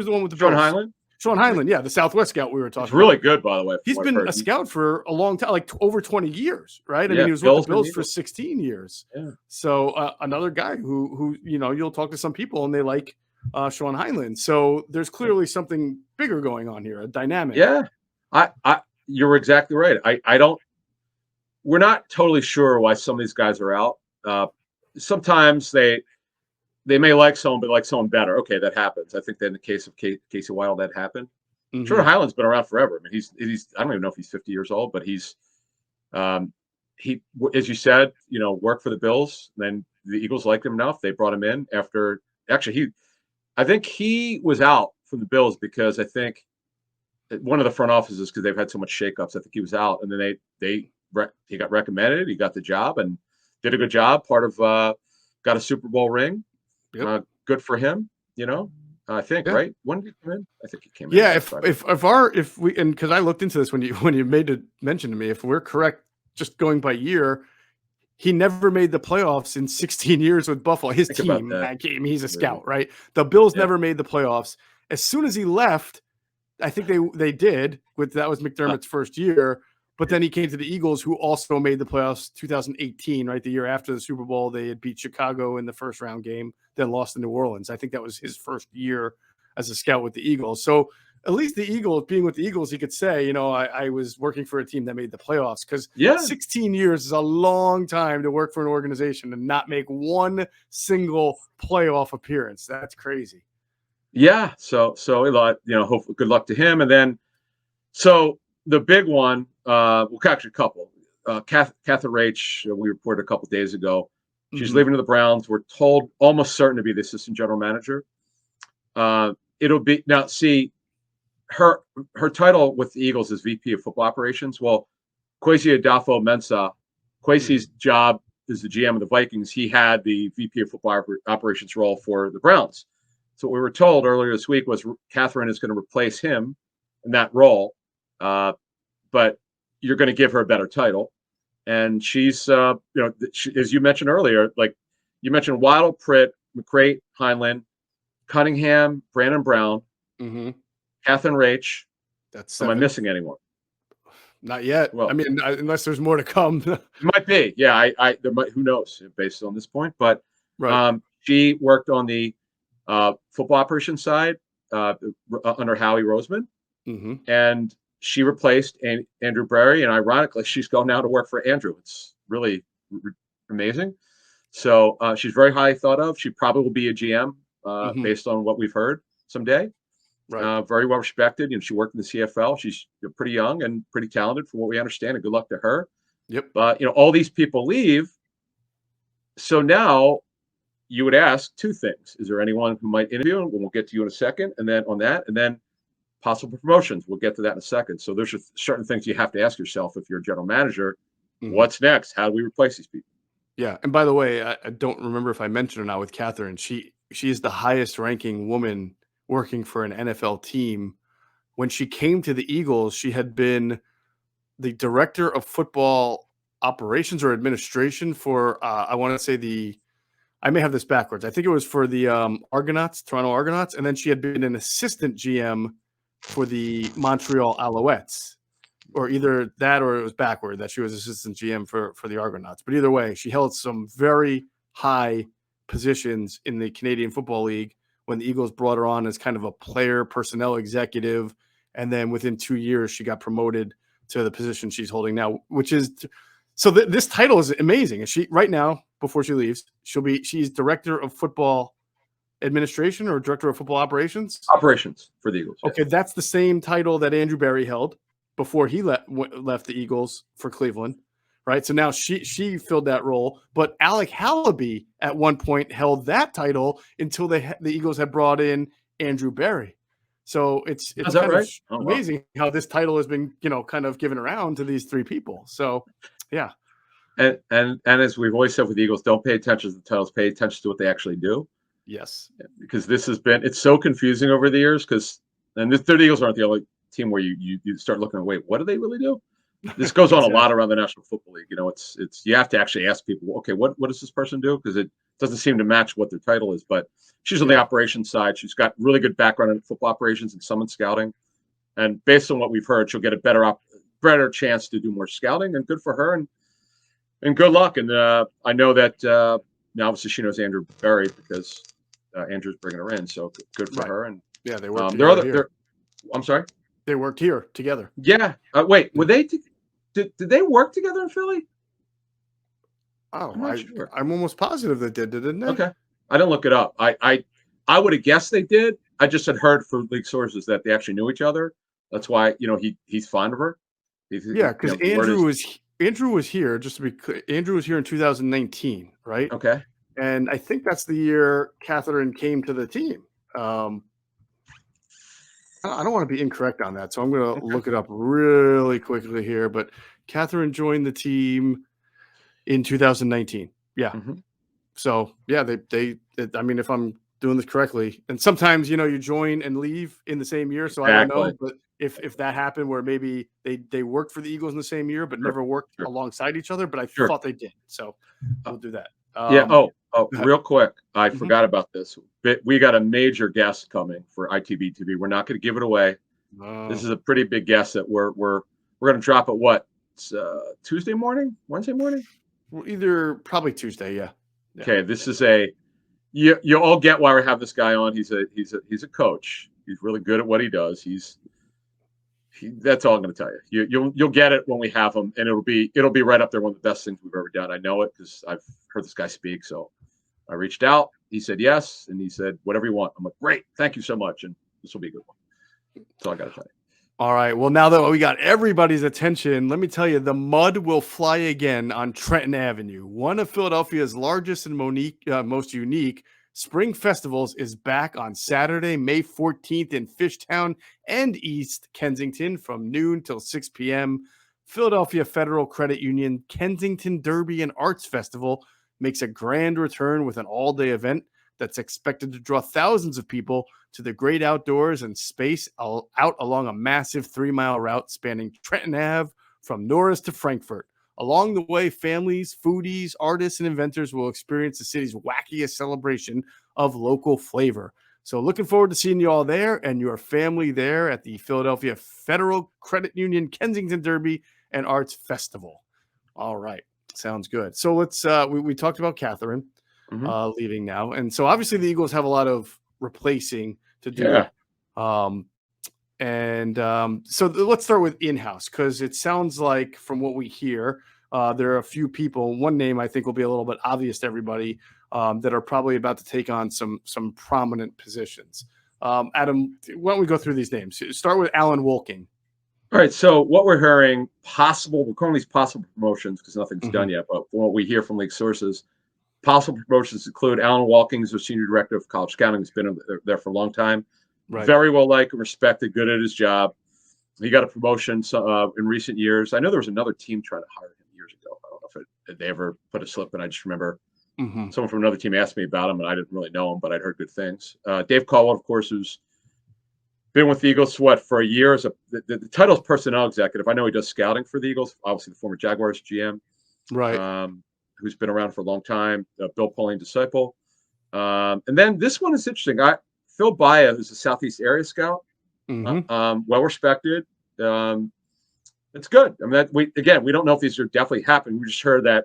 [SPEAKER 1] the one with the
[SPEAKER 2] Sean Hyland?
[SPEAKER 1] Sean Hyland, yeah, the Southwest scout we were talking about.
[SPEAKER 2] He's really good, by the way.
[SPEAKER 1] He's been a scout for a long time, like over 20 years, right? I mean, he was with the Bills for 16 years.
[SPEAKER 2] Yeah.
[SPEAKER 1] So another guy who you'll talk to some people and they like Sean Hyland. So there's clearly something bigger going on here, a dynamic.
[SPEAKER 2] Yeah, you're exactly right. We're not totally sure why some of these guys are out. Sometimes they may like someone, but like someone better. Okay, that happens. I think that in the case of Casey Weidl, that happened. Mm-hmm. Sure, Hyland's been around forever. I mean, he's I don't even know if he's 50 years old, but he's he, as you said, worked for the Bills. Then the Eagles liked him enough. They brought him in after. Actually, I think he was out from the Bills because I think one of the front offices, because they've had so much shakeups. I think he was out, and then he got recommended. He got the job and did a good job. Part of got a Super Bowl ring. Yep. Good for him, I think, right? When did he come in? I think he came in.
[SPEAKER 1] Yeah, if we, and because I looked into this when you made a mention to me, if we're correct, just going by year, he never made the playoffs in 16 years with Buffalo. His team, he's a scout, right? The Bills never made the playoffs. As soon as he left, I think they did. That was McDermott's first year. But then he came to the Eagles, who also made the playoffs 2018, right? The year after the Super Bowl, they had beat Chicago in the first round game, then lost to New Orleans. I think that was his first year as a scout with the Eagles. So at least being with the Eagles, he could say, I was working for a team that made the playoffs, because 16 years is a long time to work for an organization and not make one single playoff appearance. That's crazy.
[SPEAKER 2] Yeah. So hopefully good luck to him. And then, so the big one, actually a couple. Catherine Raich, we reported a couple days ago. She's leaving to the Browns. We're told almost certain to be the assistant general manager. It'll be now. See, her title with the Eagles is VP of Football Operations. Well, Kwesi Adolfo-Mensah, Kwesi's job is the GM of the Vikings. He had the VP of Football Operations role for the Browns. So what we were told earlier this week was Catherine is going to replace him in that role, but you're going to give her a better title. And she's, as you mentioned earlier, like you mentioned, Weidl, Pritt, McCrate, Heinlein, Cunningham, Brandon Brown, Catherine Rach.
[SPEAKER 1] That's
[SPEAKER 2] Am I missing anyone?
[SPEAKER 1] Not yet.
[SPEAKER 2] Well,
[SPEAKER 1] I mean, unless there's more to come.
[SPEAKER 2] Might be. Yeah, there might. Who knows? Based on this point, but she worked on the football operations side under Howie Roseman, and she replaced Andrew Berry, and ironically, she's going now to work for Andrew. It's really amazing. So she's very highly thought of. She probably will be a GM based on what we've heard someday. Right. Very well respected. She worked in the CFL. She's pretty young and pretty talented from what we understand, and good luck to her.
[SPEAKER 1] Yep.
[SPEAKER 2] But all these people leave. So now you would ask two things. Is there anyone who might interview? And we'll get to you in a second. And then on that, and then possible promotions. We'll get to that in a second. So there's certain things you have to ask yourself if you're a general manager. What's next? How do we replace these people?
[SPEAKER 1] Yeah. And by the way, I don't remember if I mentioned or not with Catherine. She is the highest ranking woman working for an NFL team. When she came to the Eagles, she had been the director of football operations or administration for, I want to say I may have this backwards. I think it was for the Toronto Argonauts. And then she had been an assistant GM for the Montreal Alouettes, or either that or it was backward that she was assistant GM for the Argonauts. But either way, she held some very high positions in the Canadian Football League when the Eagles brought her on as kind of a player personnel executive. And then within 2 years, she got promoted to the position she's holding now, which is so this title is amazing. And she right now, before she leaves, she's director of football administration or director of football operations
[SPEAKER 2] for the Eagles.
[SPEAKER 1] Okay. That's the same title that Andrew Berry held before he left the Eagles for Cleveland. Right. So now she filled that role, but Alec Hallaby at one point held that title until the Eagles had brought in Andrew Berry. So it's kind of amazing how this title has been, kind of given around to these three people. So, yeah.
[SPEAKER 2] And as we've always said with the Eagles, don't pay attention to the titles, pay attention to what they actually do.
[SPEAKER 1] Yes.
[SPEAKER 2] Because it's so confusing over the years and the Eagles aren't the only team where you start looking at, wait, what do they really do? This goes on a lot around the National Football League. It's you have to actually ask people, okay, what does this person do? Because it doesn't seem to match what their title is. But she's on the operations side. She's got really good background in football operations and some in scouting. And based on what we've heard, she'll get a better chance to do more scouting. And good for her. And good luck. And I know that now obviously she knows Andrew Berry because Andrew's bringing her in. So good for her. And
[SPEAKER 1] yeah, they work together.
[SPEAKER 2] I'm sorry.
[SPEAKER 1] They worked here together.
[SPEAKER 2] Yeah. Wait, were they? Did they work together in Philly?
[SPEAKER 1] Oh, I'm almost positive they didn't they?
[SPEAKER 2] Okay. I didn't look it up. I would have guessed they did. I just had heard from league sources that they actually knew each other. That's why he's fond of her.
[SPEAKER 1] Because Andrew was here. Just to be clear, Andrew was here in 2019, right?
[SPEAKER 2] Okay.
[SPEAKER 1] And I think that's the year Catherine came to the team. I don't want to be incorrect on that, so I'm going to look it up really quickly here. But Catherine joined the team in 2019. Yeah. So yeah, I mean, if I'm doing this correctly, and sometimes you join and leave in the same year, so I don't know. But if that happened, where maybe they worked for the Eagles in the same year, but never worked alongside each other, but I thought they did. So we'll do that.
[SPEAKER 2] Real quick, I forgot about this. We got a major guest coming for ITB TV. We're not going to give it away. This is a pretty big guest that we're going to drop at what? Tuesday morning, Wednesday morning?
[SPEAKER 1] Well, probably Tuesday. Yeah.
[SPEAKER 2] Okay, this is you all get why we have this guy on. He's a coach. He's really good at what he does. That's all I'm going to tell you. You'll get it when we have him, and it'll be right up there, one of the best things we've ever done. I know it because I've heard this guy speak. So I reached out. He said yes, and he said whatever you want. I'm like, great, thank you so much, and this will be a good one. That's all I got to tell you.
[SPEAKER 1] All right. Well, now that we got everybody's attention, let me tell you, the mud will fly again on Trenton Avenue. One of Philadelphia's largest and most unique spring festivals is back on Saturday, May 14th in Fishtown and East Kensington from noon till 6 p.m. Philadelphia Federal Credit Union Kensington Derby and Arts Festival makes a grand return with an all-day event that's expected to draw thousands of people to the great outdoors and space out along a massive 3-mile route spanning Trenton Ave from Norris to Frankfurt. Along the way, families, foodies, artists, and inventors will experience the city's wackiest celebration of local flavor. So looking forward to seeing you all there and your family there at the Philadelphia Federal Credit Union Kensington Derby and Arts Festival. All right. Sounds good. So let's we talked about Catherine leaving now. And so obviously the Eagles have a lot of replacing to do.
[SPEAKER 2] Yeah.
[SPEAKER 1] So let's start with in-house, because it sounds like from what we hear, there are a few people. One name I think will be a little bit obvious to everybody that are probably about to take on some prominent positions. Adam, why don't we go through these names? Start with Alan Wolking.
[SPEAKER 2] All right. So what we're hearing, we're calling these possible promotions because nothing's done yet, but from what we hear from league sources, possible promotions include Alan Wolking, who's the senior director of college scouting, who's been there for a long time. Right. Very well liked and respected, good at his job. He got a promotion in recent years. I know there was another team trying to hire him years ago. I don't know if they ever put a slip in. I just remember someone from another team asked me about him, and I didn't really know him, but I'd heard good things. Dave Caldwell, of course, who's been with the Eagles for a year. The title is personnel executive. I know he does scouting for the Eagles, obviously the former Jaguars GM.
[SPEAKER 1] Right.
[SPEAKER 2] Who's been around for a long time, Bill Pauline disciple. And then this one is interesting. Phil Baya, who's a Southeast area scout, well respected. It's good. I mean, we don't know if these are definitely happening. We just heard that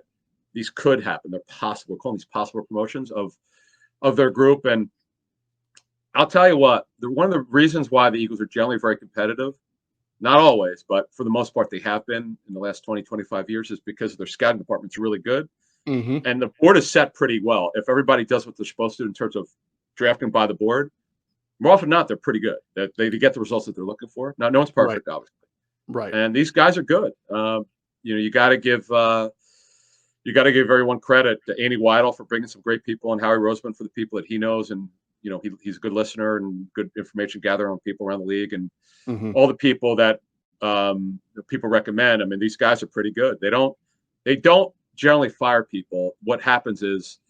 [SPEAKER 2] these could happen. They're possible. We're calling these possible promotions of their group. And I'll tell you what, one of the reasons why the Eagles are generally very competitive, not always, but for the most part, they have been in the last 20, 25 years, is because their scouting department's really good. And the board is set pretty well. If everybody does what they're supposed to in terms of drafting by the board, more often than not, they're pretty good. They get the results that they're looking for. Now, no one's perfect, obviously. Right. And these guys are good. You got to give everyone credit to Andy Weidl for bringing some great people, and Howie Roseman for the people that he knows. And, he's a good listener and good information gatherer on people around the league, and all the people that people recommend. I mean, these guys are pretty good. They don't generally fire people. What happens is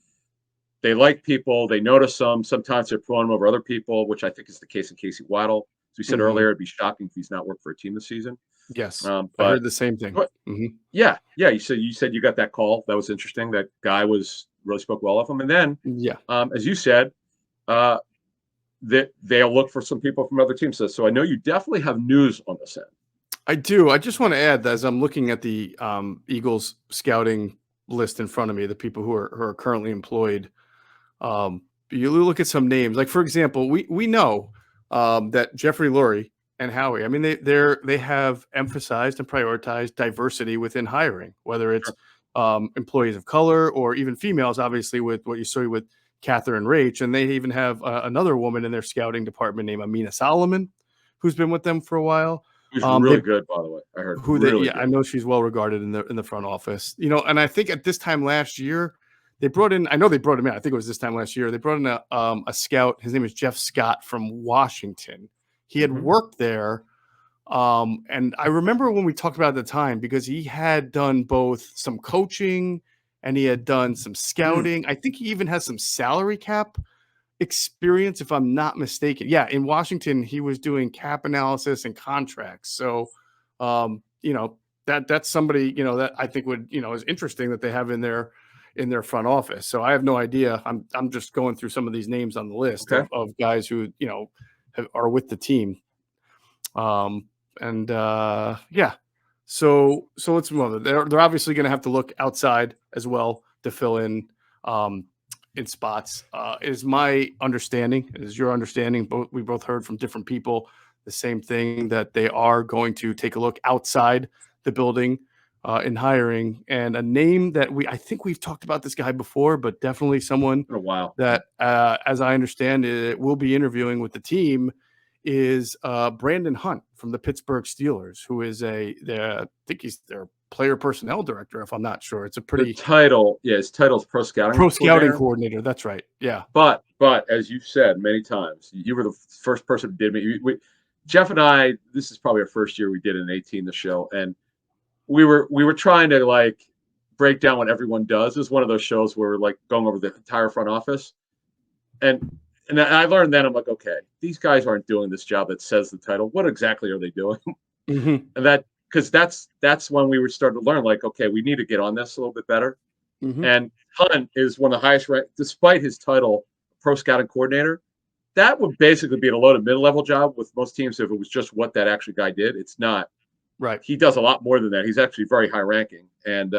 [SPEAKER 2] they like people, they notice them. Sometimes they're promoting them over other people, which I think is the case in Casey Weidl. As we said earlier, it'd be shocking if he's not worked for a team this season.
[SPEAKER 1] Yes, I heard the same thing.
[SPEAKER 2] Yeah. You said you got that call. That was interesting. That guy really spoke well of him. And then, as you said, that they'll look for some people from other teams. So I know you definitely have news on this end.
[SPEAKER 1] I do. I just want to add that as I'm looking at the Eagles scouting list in front of me, the people who are currently employed, you look at some names. Like, for example, we know that Jeffrey Lurie and Howie, I mean, they have emphasized and prioritized diversity within hiring, whether it's employees of color or even females, obviously, with what you saw with Catherine Rach. And they even have another woman in their scouting department named Amina Solomon, who's been with them for a while.
[SPEAKER 2] Who's really good, by the way. I heard
[SPEAKER 1] I know she's well regarded in the front office. And I think at this time last year, they brought him in. I think it was this time last year. They brought in a scout. His name is Jeff Scott from Washington. He had worked there. And I remember when we talked about it at the time, because he had done both some coaching and he had done some scouting. I think he even has some salary cap experience, if I'm not mistaken. Yeah, in Washington, he was doing cap analysis and contracts. So, that's somebody, that I think would, is interesting that they have in their front office. So I have no idea. I'm just going through some of these names on the list of guys who, are with the team. So let's move on. They're obviously going to have to look outside as well to fill in spots. Is my understanding, is your understanding, we both heard from different people the same thing, that they are going to take a look outside the building in hiring. And a name that I think we've talked about this guy before, but definitely someone
[SPEAKER 2] in a while
[SPEAKER 1] that, as I understand it, will be interviewing with the team is Brandon Hunt from the Pittsburgh Steelers, who is I think he's their player personnel director, if I'm not sure. It's a pretty
[SPEAKER 2] his title is pro scouting
[SPEAKER 1] coordinator. That's right. Yeah.
[SPEAKER 2] But as you've said many times, you were the first person who did me. Geoff and I, this is probably our first year we did an 18 the show, and we were trying to like break down what everyone does. It's one of those shows where we're like going over the entire front office, and I learned then I'm like, okay, these guys aren't doing this job that says the title. What exactly are they doing?
[SPEAKER 1] Mm-hmm.
[SPEAKER 2] And because that's when we were starting to learn, like, okay, we need to get on this a little bit better.
[SPEAKER 1] Mm-hmm.
[SPEAKER 2] And Hunt is one of the highest ranked, despite his title, pro scouting coordinator. That would basically be a low to mid-level job with most teams if it was just what that actual guy did. It's not.
[SPEAKER 1] Right.
[SPEAKER 2] He does a lot more than that. He's actually very high ranking. And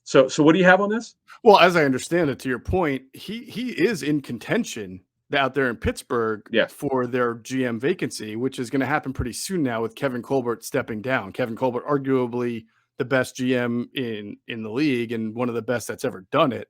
[SPEAKER 2] so what do you have on this?
[SPEAKER 1] Well, as I understand it, to your point, he is in contention out there in Pittsburgh for their GM vacancy, which is going to happen pretty soon now with Kevin Colbert stepping down. Kevin Colbert, arguably the best GM in the league and one of the best that's ever done it,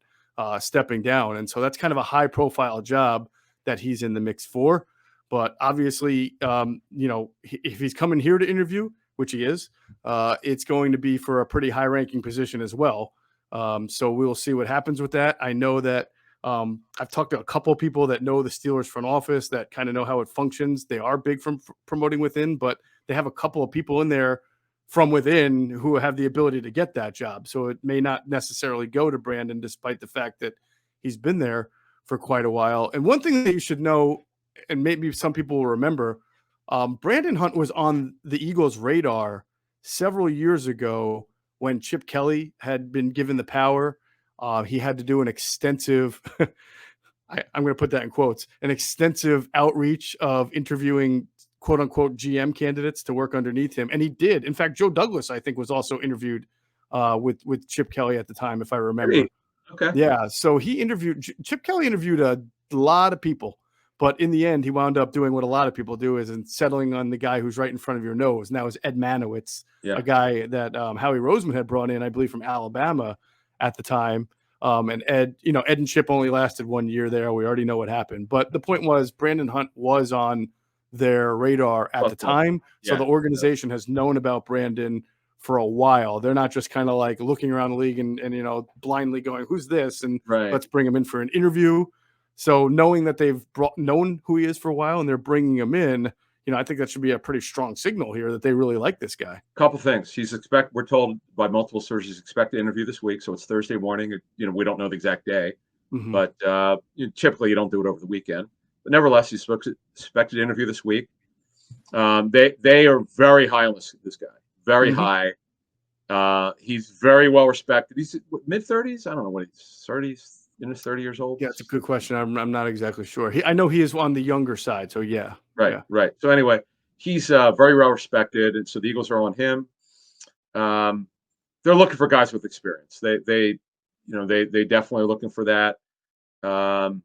[SPEAKER 1] stepping down. And so that's kind of a high profile job that he's in the mix for. But obviously, if he's coming here to interview, which he is, it's going to be for a pretty high ranking position as well. So we'll see what happens with that. I know that I've talked to a couple of people that know the Steelers front office that kind of know how it functions. They are big from promoting within, but they have a couple of people in there from within who have the ability to get that job. So it may not necessarily go to Brandon, despite the fact that he's been there for quite a while. And one thing that you should know, and maybe some people will remember, Brandon Hunt was on the Eagles' radar several years ago when Chip Kelly had been given the power. He had to do an extensive, I'm going to put that in quotes, an extensive outreach of interviewing quote unquote GM candidates to work underneath him. And he did. In fact, Joe Douglas, I think, was also interviewed with Chip Kelly at the time, if I remember.
[SPEAKER 2] Really? Okay.
[SPEAKER 1] Yeah. So Chip Kelly interviewed a lot of people, but in the end, he wound up doing what a lot of people do is settling on the guy who's right in front of your nose. And that was Ed Manowitz, a guy that Howie Roseman had brought in, I believe, from Alabama at the time. And Ed and Chip only lasted 1 year there. We already know what happened. But the point was Brandon Hunt was on their radar at the time. So the organization has known about Brandon for a while. They're not just kind of like looking around the league and blindly going, who's this? And let's bring him in for an interview. So knowing that they've known who he is for a while and they're bringing him in, I think that should be a pretty strong signal here that they really like this guy.
[SPEAKER 2] Couple things. We're told by multiple sources he's expected to interview this week. So it's Thursday morning. We don't know the exact day, but typically you don't do it over the weekend. But nevertheless, he's expected to interview this week. They are very high on this guy. Very high. He's very well respected. He's mid-30s. I don't know what he's 30s. In his 30 years old.
[SPEAKER 1] Yeah, it's a good question. I'm not exactly sure. I know he is on the younger side. So yeah.
[SPEAKER 2] Right. So anyway, he's very well respected, and so the Eagles are on him. They're looking for guys with experience. They definitely are looking for that. And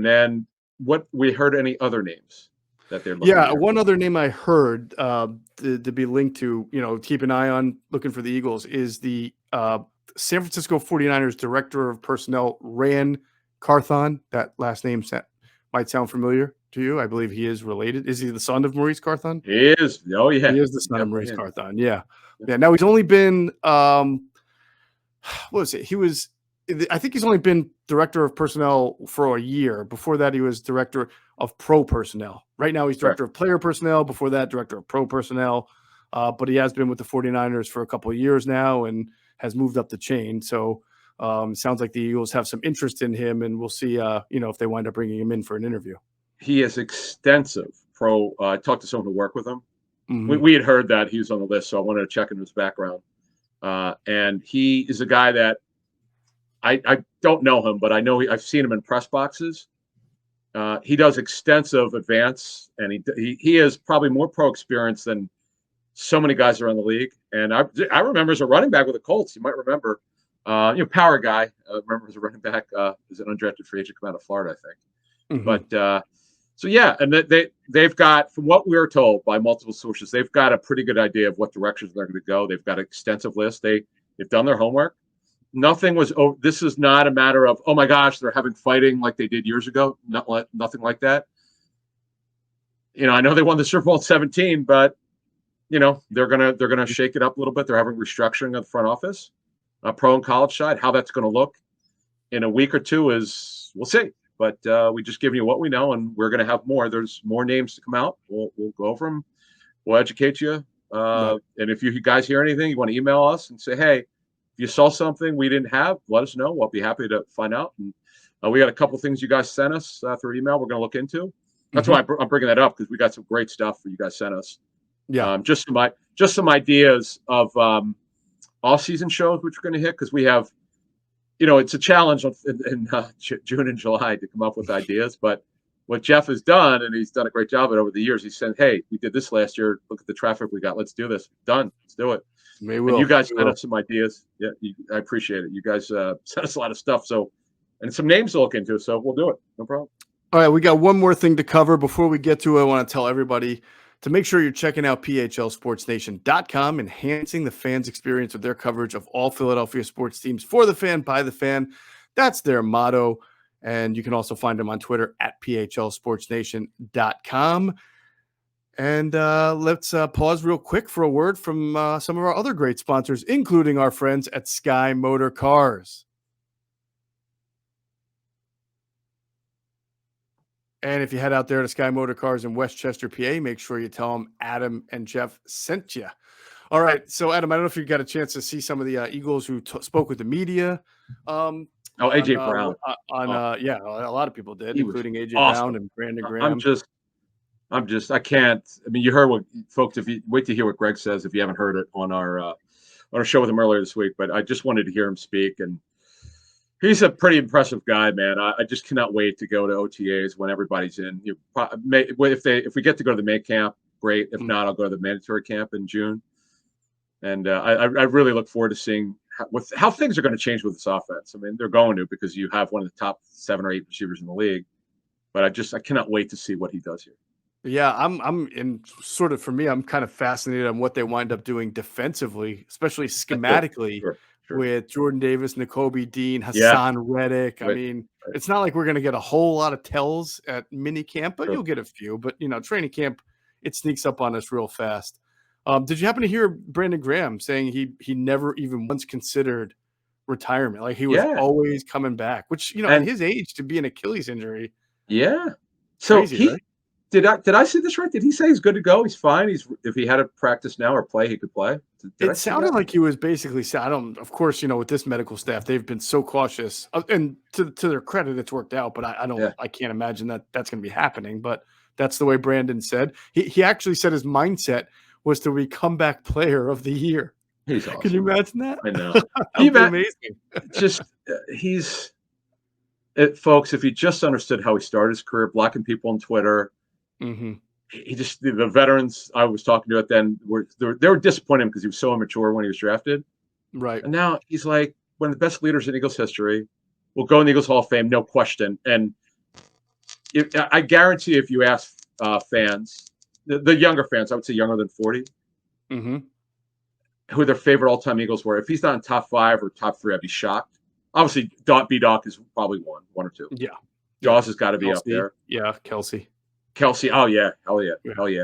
[SPEAKER 2] then what we heard any other names that they're looking at?
[SPEAKER 1] One other name I heard to be linked to, keep an eye on looking for the Eagles is the San Francisco 49ers director of personnel, Ran Carthon. That last name might sound familiar to you. I believe he is related. Is he the son of Maurice Carthon?
[SPEAKER 2] He is. Oh, yeah.
[SPEAKER 1] He is the son of Maurice Carthon. Yeah. Now he's only been, what was it? I think he's only been director of personnel for a year. Before that, he was director of pro personnel. Right now, he's director of player personnel. Before that, director of pro personnel. But he has been with the 49ers for a couple of years now and has moved up the chain. So sounds like the Eagles have some interest in him, and we'll see, if they wind up bringing him in for an interview.
[SPEAKER 2] He has extensive pro. I talked to someone who worked with him. We had heard that he was on the list, so I wanted to check into his background. And he is a guy that I don't know him, but I know I've seen him in press boxes. He does extensive advance, and he is probably more pro experience than so many guys around the league. And I remember as a running back with the Colts, you might remember, power guy. Remember as a running back, is an undrafted free agent come out of Florida, I think. But and they've got, from what we were told by multiple sources, they've got a pretty good idea of what directions they're going to go. They've got an extensive list. They've done their homework. Nothing was. This is not a matter of, oh my gosh, they're having fighting like they did years ago. Nothing like that. I know they won the Super Bowl in 17, but they're gonna shake it up a little bit. They're having restructuring of the front office, pro and college side. How that's going to look in a week or two we'll see. But we just give you what we know, and we're going to have more. There's more names to come out. We'll go over them. We'll educate you. And if you guys hear anything, you want to email us and say, hey, if you saw something we didn't have, let us know. We'll be happy to find out. And we got a couple things you guys sent us through email we're going to look into. That's why I'm bringing that up, because we got some great stuff that you guys sent us. Yeah. Just some ideas of off-season shows which we're going to hit, because we have, it's a challenge in June and July to come up with ideas. But what Geoff has done, and he's done a great job of it over the years, he said, hey, we did this last year. Look at the traffic we got. Let's do this. Done. Let's do it. And you guys sent us some ideas. Yeah, I appreciate it. You guys sent us a lot of stuff. And some names to look into. So we'll do it. No problem.
[SPEAKER 1] All right. We got one more thing to cover. Before we get to it, I want to tell everybody to make sure you're checking out PHLSportsNation.com, enhancing the fans' experience with their coverage of all Philadelphia sports teams for the fan, by the fan. That's their motto. And you can also find them on Twitter at PHLSportsNation.com. And let's pause real quick for a word from some of our other great sponsors, including our friends at Sky Motor Cars. And if you head out there to Sky Motor Cars in Westchester, PA, make sure you tell them Adam and Geoff sent you. All right. So, Adam, I don't know if you got a chance to see some of the Eagles who spoke with the media.
[SPEAKER 2] A.J. Brown.
[SPEAKER 1] Yeah, a lot of people did, including A.J.
[SPEAKER 2] Awesome.
[SPEAKER 1] Brown and Brandon Graham.
[SPEAKER 2] I can't. I mean, you heard what folks. If you wait to hear what Greg says, if you haven't heard it on our show with him earlier this week, but I just wanted to hear him speak, and he's a pretty impressive guy, man. I just cannot wait to go to OTAs when everybody's in. If we get to go to the May camp, great. If not, I'll go to the mandatory camp in June. And I really look forward to seeing how things are going to change with this offense. I mean, they're going to, because you have one of the top 7 or 8 receivers in the league. But I cannot wait to see what he does here.
[SPEAKER 1] Yeah, I'm in sort of, for me, I'm kind of fascinated on what they wind up doing defensively, especially schematically. Sure. With Jordan Davis, Nakobe Dean, Hassan Reddick. I mean, it's not like we're going to get a whole lot of tells at mini camp, but you'll get a few. But, training camp, it sneaks up on us real fast. Did you happen to hear Brandon Graham saying he never even once considered retirement? Like, he was always coming back, which, at his age, to be an Achilles injury.
[SPEAKER 2] Yeah. So
[SPEAKER 1] crazy, right?
[SPEAKER 2] Did I see this right? Did he say he's good to go? He's fine. If he had to practice now or play, he could play.
[SPEAKER 1] It sounded like he was basically saying, of course, with this medical staff, they've been so cautious, and to their credit, it's worked out. But I can't imagine that that's going to be happening. But that's the way Brandon said. He actually said his mindset was to be comeback player of the year.
[SPEAKER 2] He's awesome.
[SPEAKER 1] Can you imagine that?
[SPEAKER 2] I know.
[SPEAKER 1] He's amazing.
[SPEAKER 2] Folks, if you just understood how he started his career, blocking people on Twitter.
[SPEAKER 1] Mm-hmm.
[SPEAKER 2] The veterans I was talking to then they were disappointed because he was so immature when he was drafted.
[SPEAKER 1] Right.
[SPEAKER 2] And now he's like one of the best leaders in Eagles history. Will go in the Eagles Hall of Fame, no question. And I guarantee if you ask fans, the younger fans, I would say younger than 40, who their favorite all-time Eagles were, if he's not in top 5 or top 3, I'd be shocked. Obviously, B-Doc is probably one or two.
[SPEAKER 1] Yeah.
[SPEAKER 2] Jaws has got to be up there.
[SPEAKER 1] Yeah, Kelsey.
[SPEAKER 2] Oh, yeah. Hell yeah.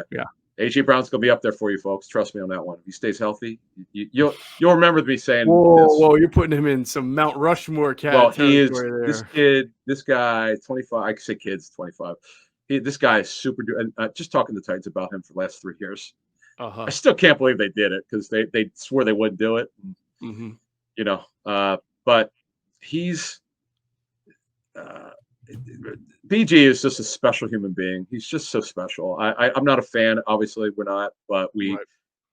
[SPEAKER 2] Yeah. A.J. Brown's going to be up there for you, folks. Trust me on that one. If he stays healthy, you'll remember me saying
[SPEAKER 1] whoa, you're putting him in some Mount Rushmore
[SPEAKER 2] category. Well, he is
[SPEAKER 1] there.
[SPEAKER 2] This guy, 25. I can say kids, 25. This guy is super. And just talking to the Titans about him for the last 3 years. I still can't believe they did it, because they swore they wouldn't do it. But he's BG is just a special human being. He's just so special. I'm not a fan. Obviously, we're not, but we're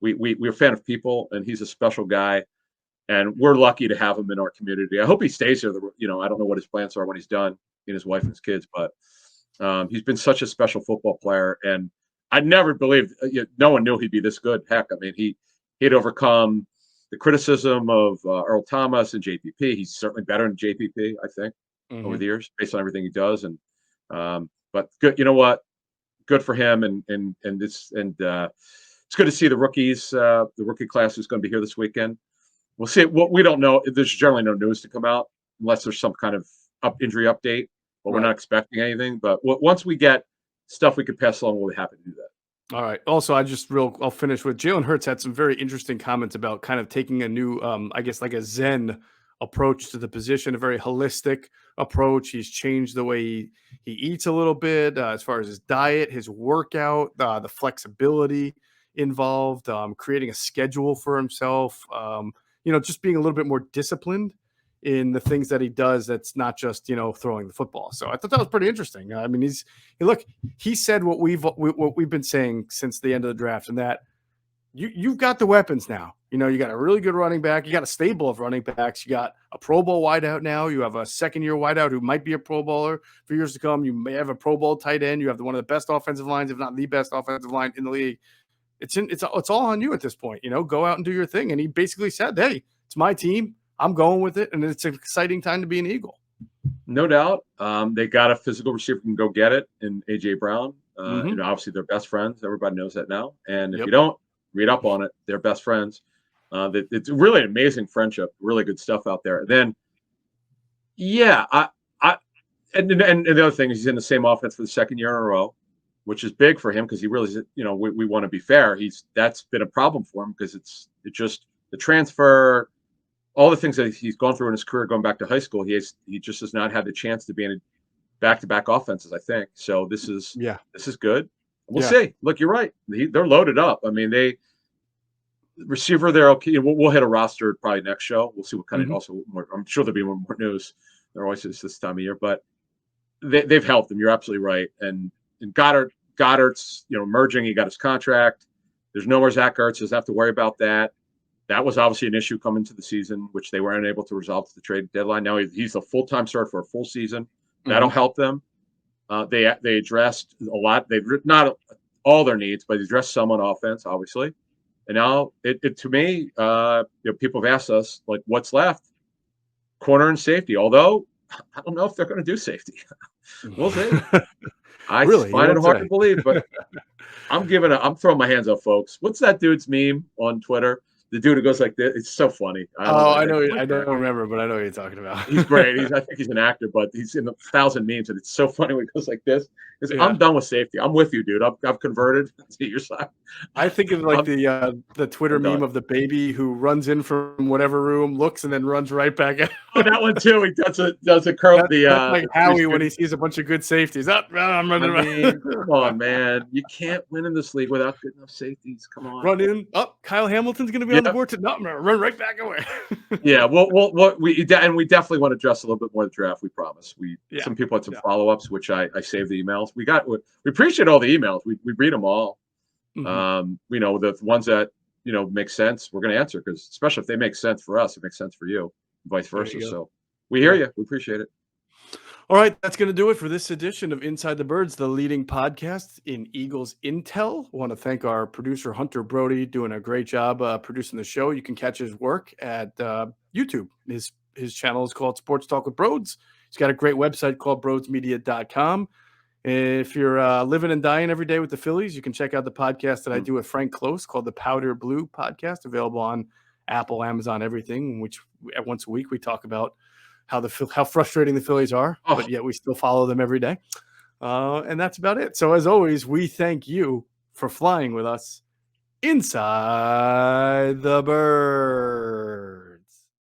[SPEAKER 2] a fan of people, and he's a special guy, and we're lucky to have him in our community. I hope he stays here. I don't know what his plans are when he's done, and his wife and his kids, but he's been such a special football player, and I never believed. No one knew he'd be this good. Heck, I mean, he'd overcome the criticism of Earl Thomas and JPP. He's certainly better than JPP, I think, over the years, based on everything he does. And but good, you know what? Good for him. And it's good to see the rookies. The rookie class is going to be here this weekend. We'll see. What we don't know. There's generally no news to come out unless there's some kind of injury update. But we're not expecting anything. But once we get stuff we could pass along, we'll be happy to do that.
[SPEAKER 1] All right. Also, I'll finish with Jalen Hurts had some very interesting comments about kind of taking a new, I guess, like a Zen approach to the position, a very holistic approach. He's changed the way he eats a little bit as far as his diet, his workout, the flexibility involved, creating a schedule for himself, just being a little bit more disciplined in the things that he does. That's not just, throwing the football. So I thought that was pretty interesting. I mean, he said what we've been saying since the end of the draft, and that you've got the weapons now. You got a really good running back. You got a stable of running backs. You got a Pro Bowl wideout now. You have a second-year wideout who might be a Pro Bowler for years to come. You may have a Pro Bowl tight end. You have one of the best offensive lines, if not the best offensive line in the league. It's all on you at this point. Go out and do your thing. And he basically said, "Hey, it's my team. I'm going with it, and it's an exciting time to be an Eagle."
[SPEAKER 2] No doubt. They got a physical receiver who can go get it in A.J. Brown. Obviously, they're best friends. Everybody knows that now. And if you don't, read up on it. They're best friends. It's really an amazing friendship. Really good stuff out there. Then, and the other thing is he's in the same offense for the second year in a row, which is big for him because he really, we want to be fair. That's been a problem for him because it's just the transfer, all the things that he's gone through in his career going back to high school. He just has not had the chance to be in back-to-back offenses, I think. So this is good. We'll see. Look, you're right. They're loaded up. I mean, receiver, they're okay. We'll hit a roster probably next show. We'll see what kind of also more. I'm sure there'll be more news. There always is this time of year, but they've helped him. You're absolutely right. And Goddard's emerging. He got his contract. There's no more Zach Ertz. Doesn't have to worry about that. That was obviously an issue coming to the season, which they were unable to resolve to the trade deadline. Now he's a full-time starter for a full season. That'll help them. They addressed a lot. They've not all their needs, but they addressed some on offense, obviously. And now, to me, people have asked us, like, what's left? Corner and safety. Although, I don't know if they're going to do safety. We'll see. I find it hard to believe, but I'm throwing my hands up, folks. What's that dude's meme on Twitter? The dude who goes like this. It's so funny.
[SPEAKER 1] I know. I don't remember, but I know what you're talking about.
[SPEAKER 2] He's great. I think he's an actor, but he's in 1,000 memes, and it's so funny when he goes like this. I'm done with safety. I'm with you, dude. I've converted to your side.
[SPEAKER 1] I think of like the Twitter meme of the baby who runs in from whatever room, looks, and then runs right back out.
[SPEAKER 2] Oh, that one too. He does a curl.
[SPEAKER 1] That's like Howie when he sees a bunch of good safeties. I'm running around.
[SPEAKER 2] Come on, man. You can't win in this league without good enough safeties. Come on.
[SPEAKER 1] Run in. Kyle Hamilton's going to be on the board. No, I'm going to run right back away.
[SPEAKER 2] We definitely want to address a little bit more of the draft. We promise. Some people had some follow-ups, which I saved the emails. We appreciate all the emails. We read them all. The ones that make sense, we're going to answer, because especially if they make sense for us, it makes sense for you, and vice versa. So we hear you. We appreciate it.
[SPEAKER 1] All right, that's going to do it for this edition of Inside the Birds, the leading podcast in Eagles Intel. I want to thank our producer, Hunter Brody, doing a great job producing the show. You can catch his work at YouTube. His channel is called Sports Talk with Broads. He's got a great website called broadsmedia.com. If you're living and dying every day with the Phillies, you can check out the podcast that I do with Frank Close called the Powder Blue Podcast, available on Apple, Amazon, everything, which once a week we talk about how frustrating the Phillies are, but yet we still follow them every day. And that's about it. So as always, we thank you for flying with us inside the bird.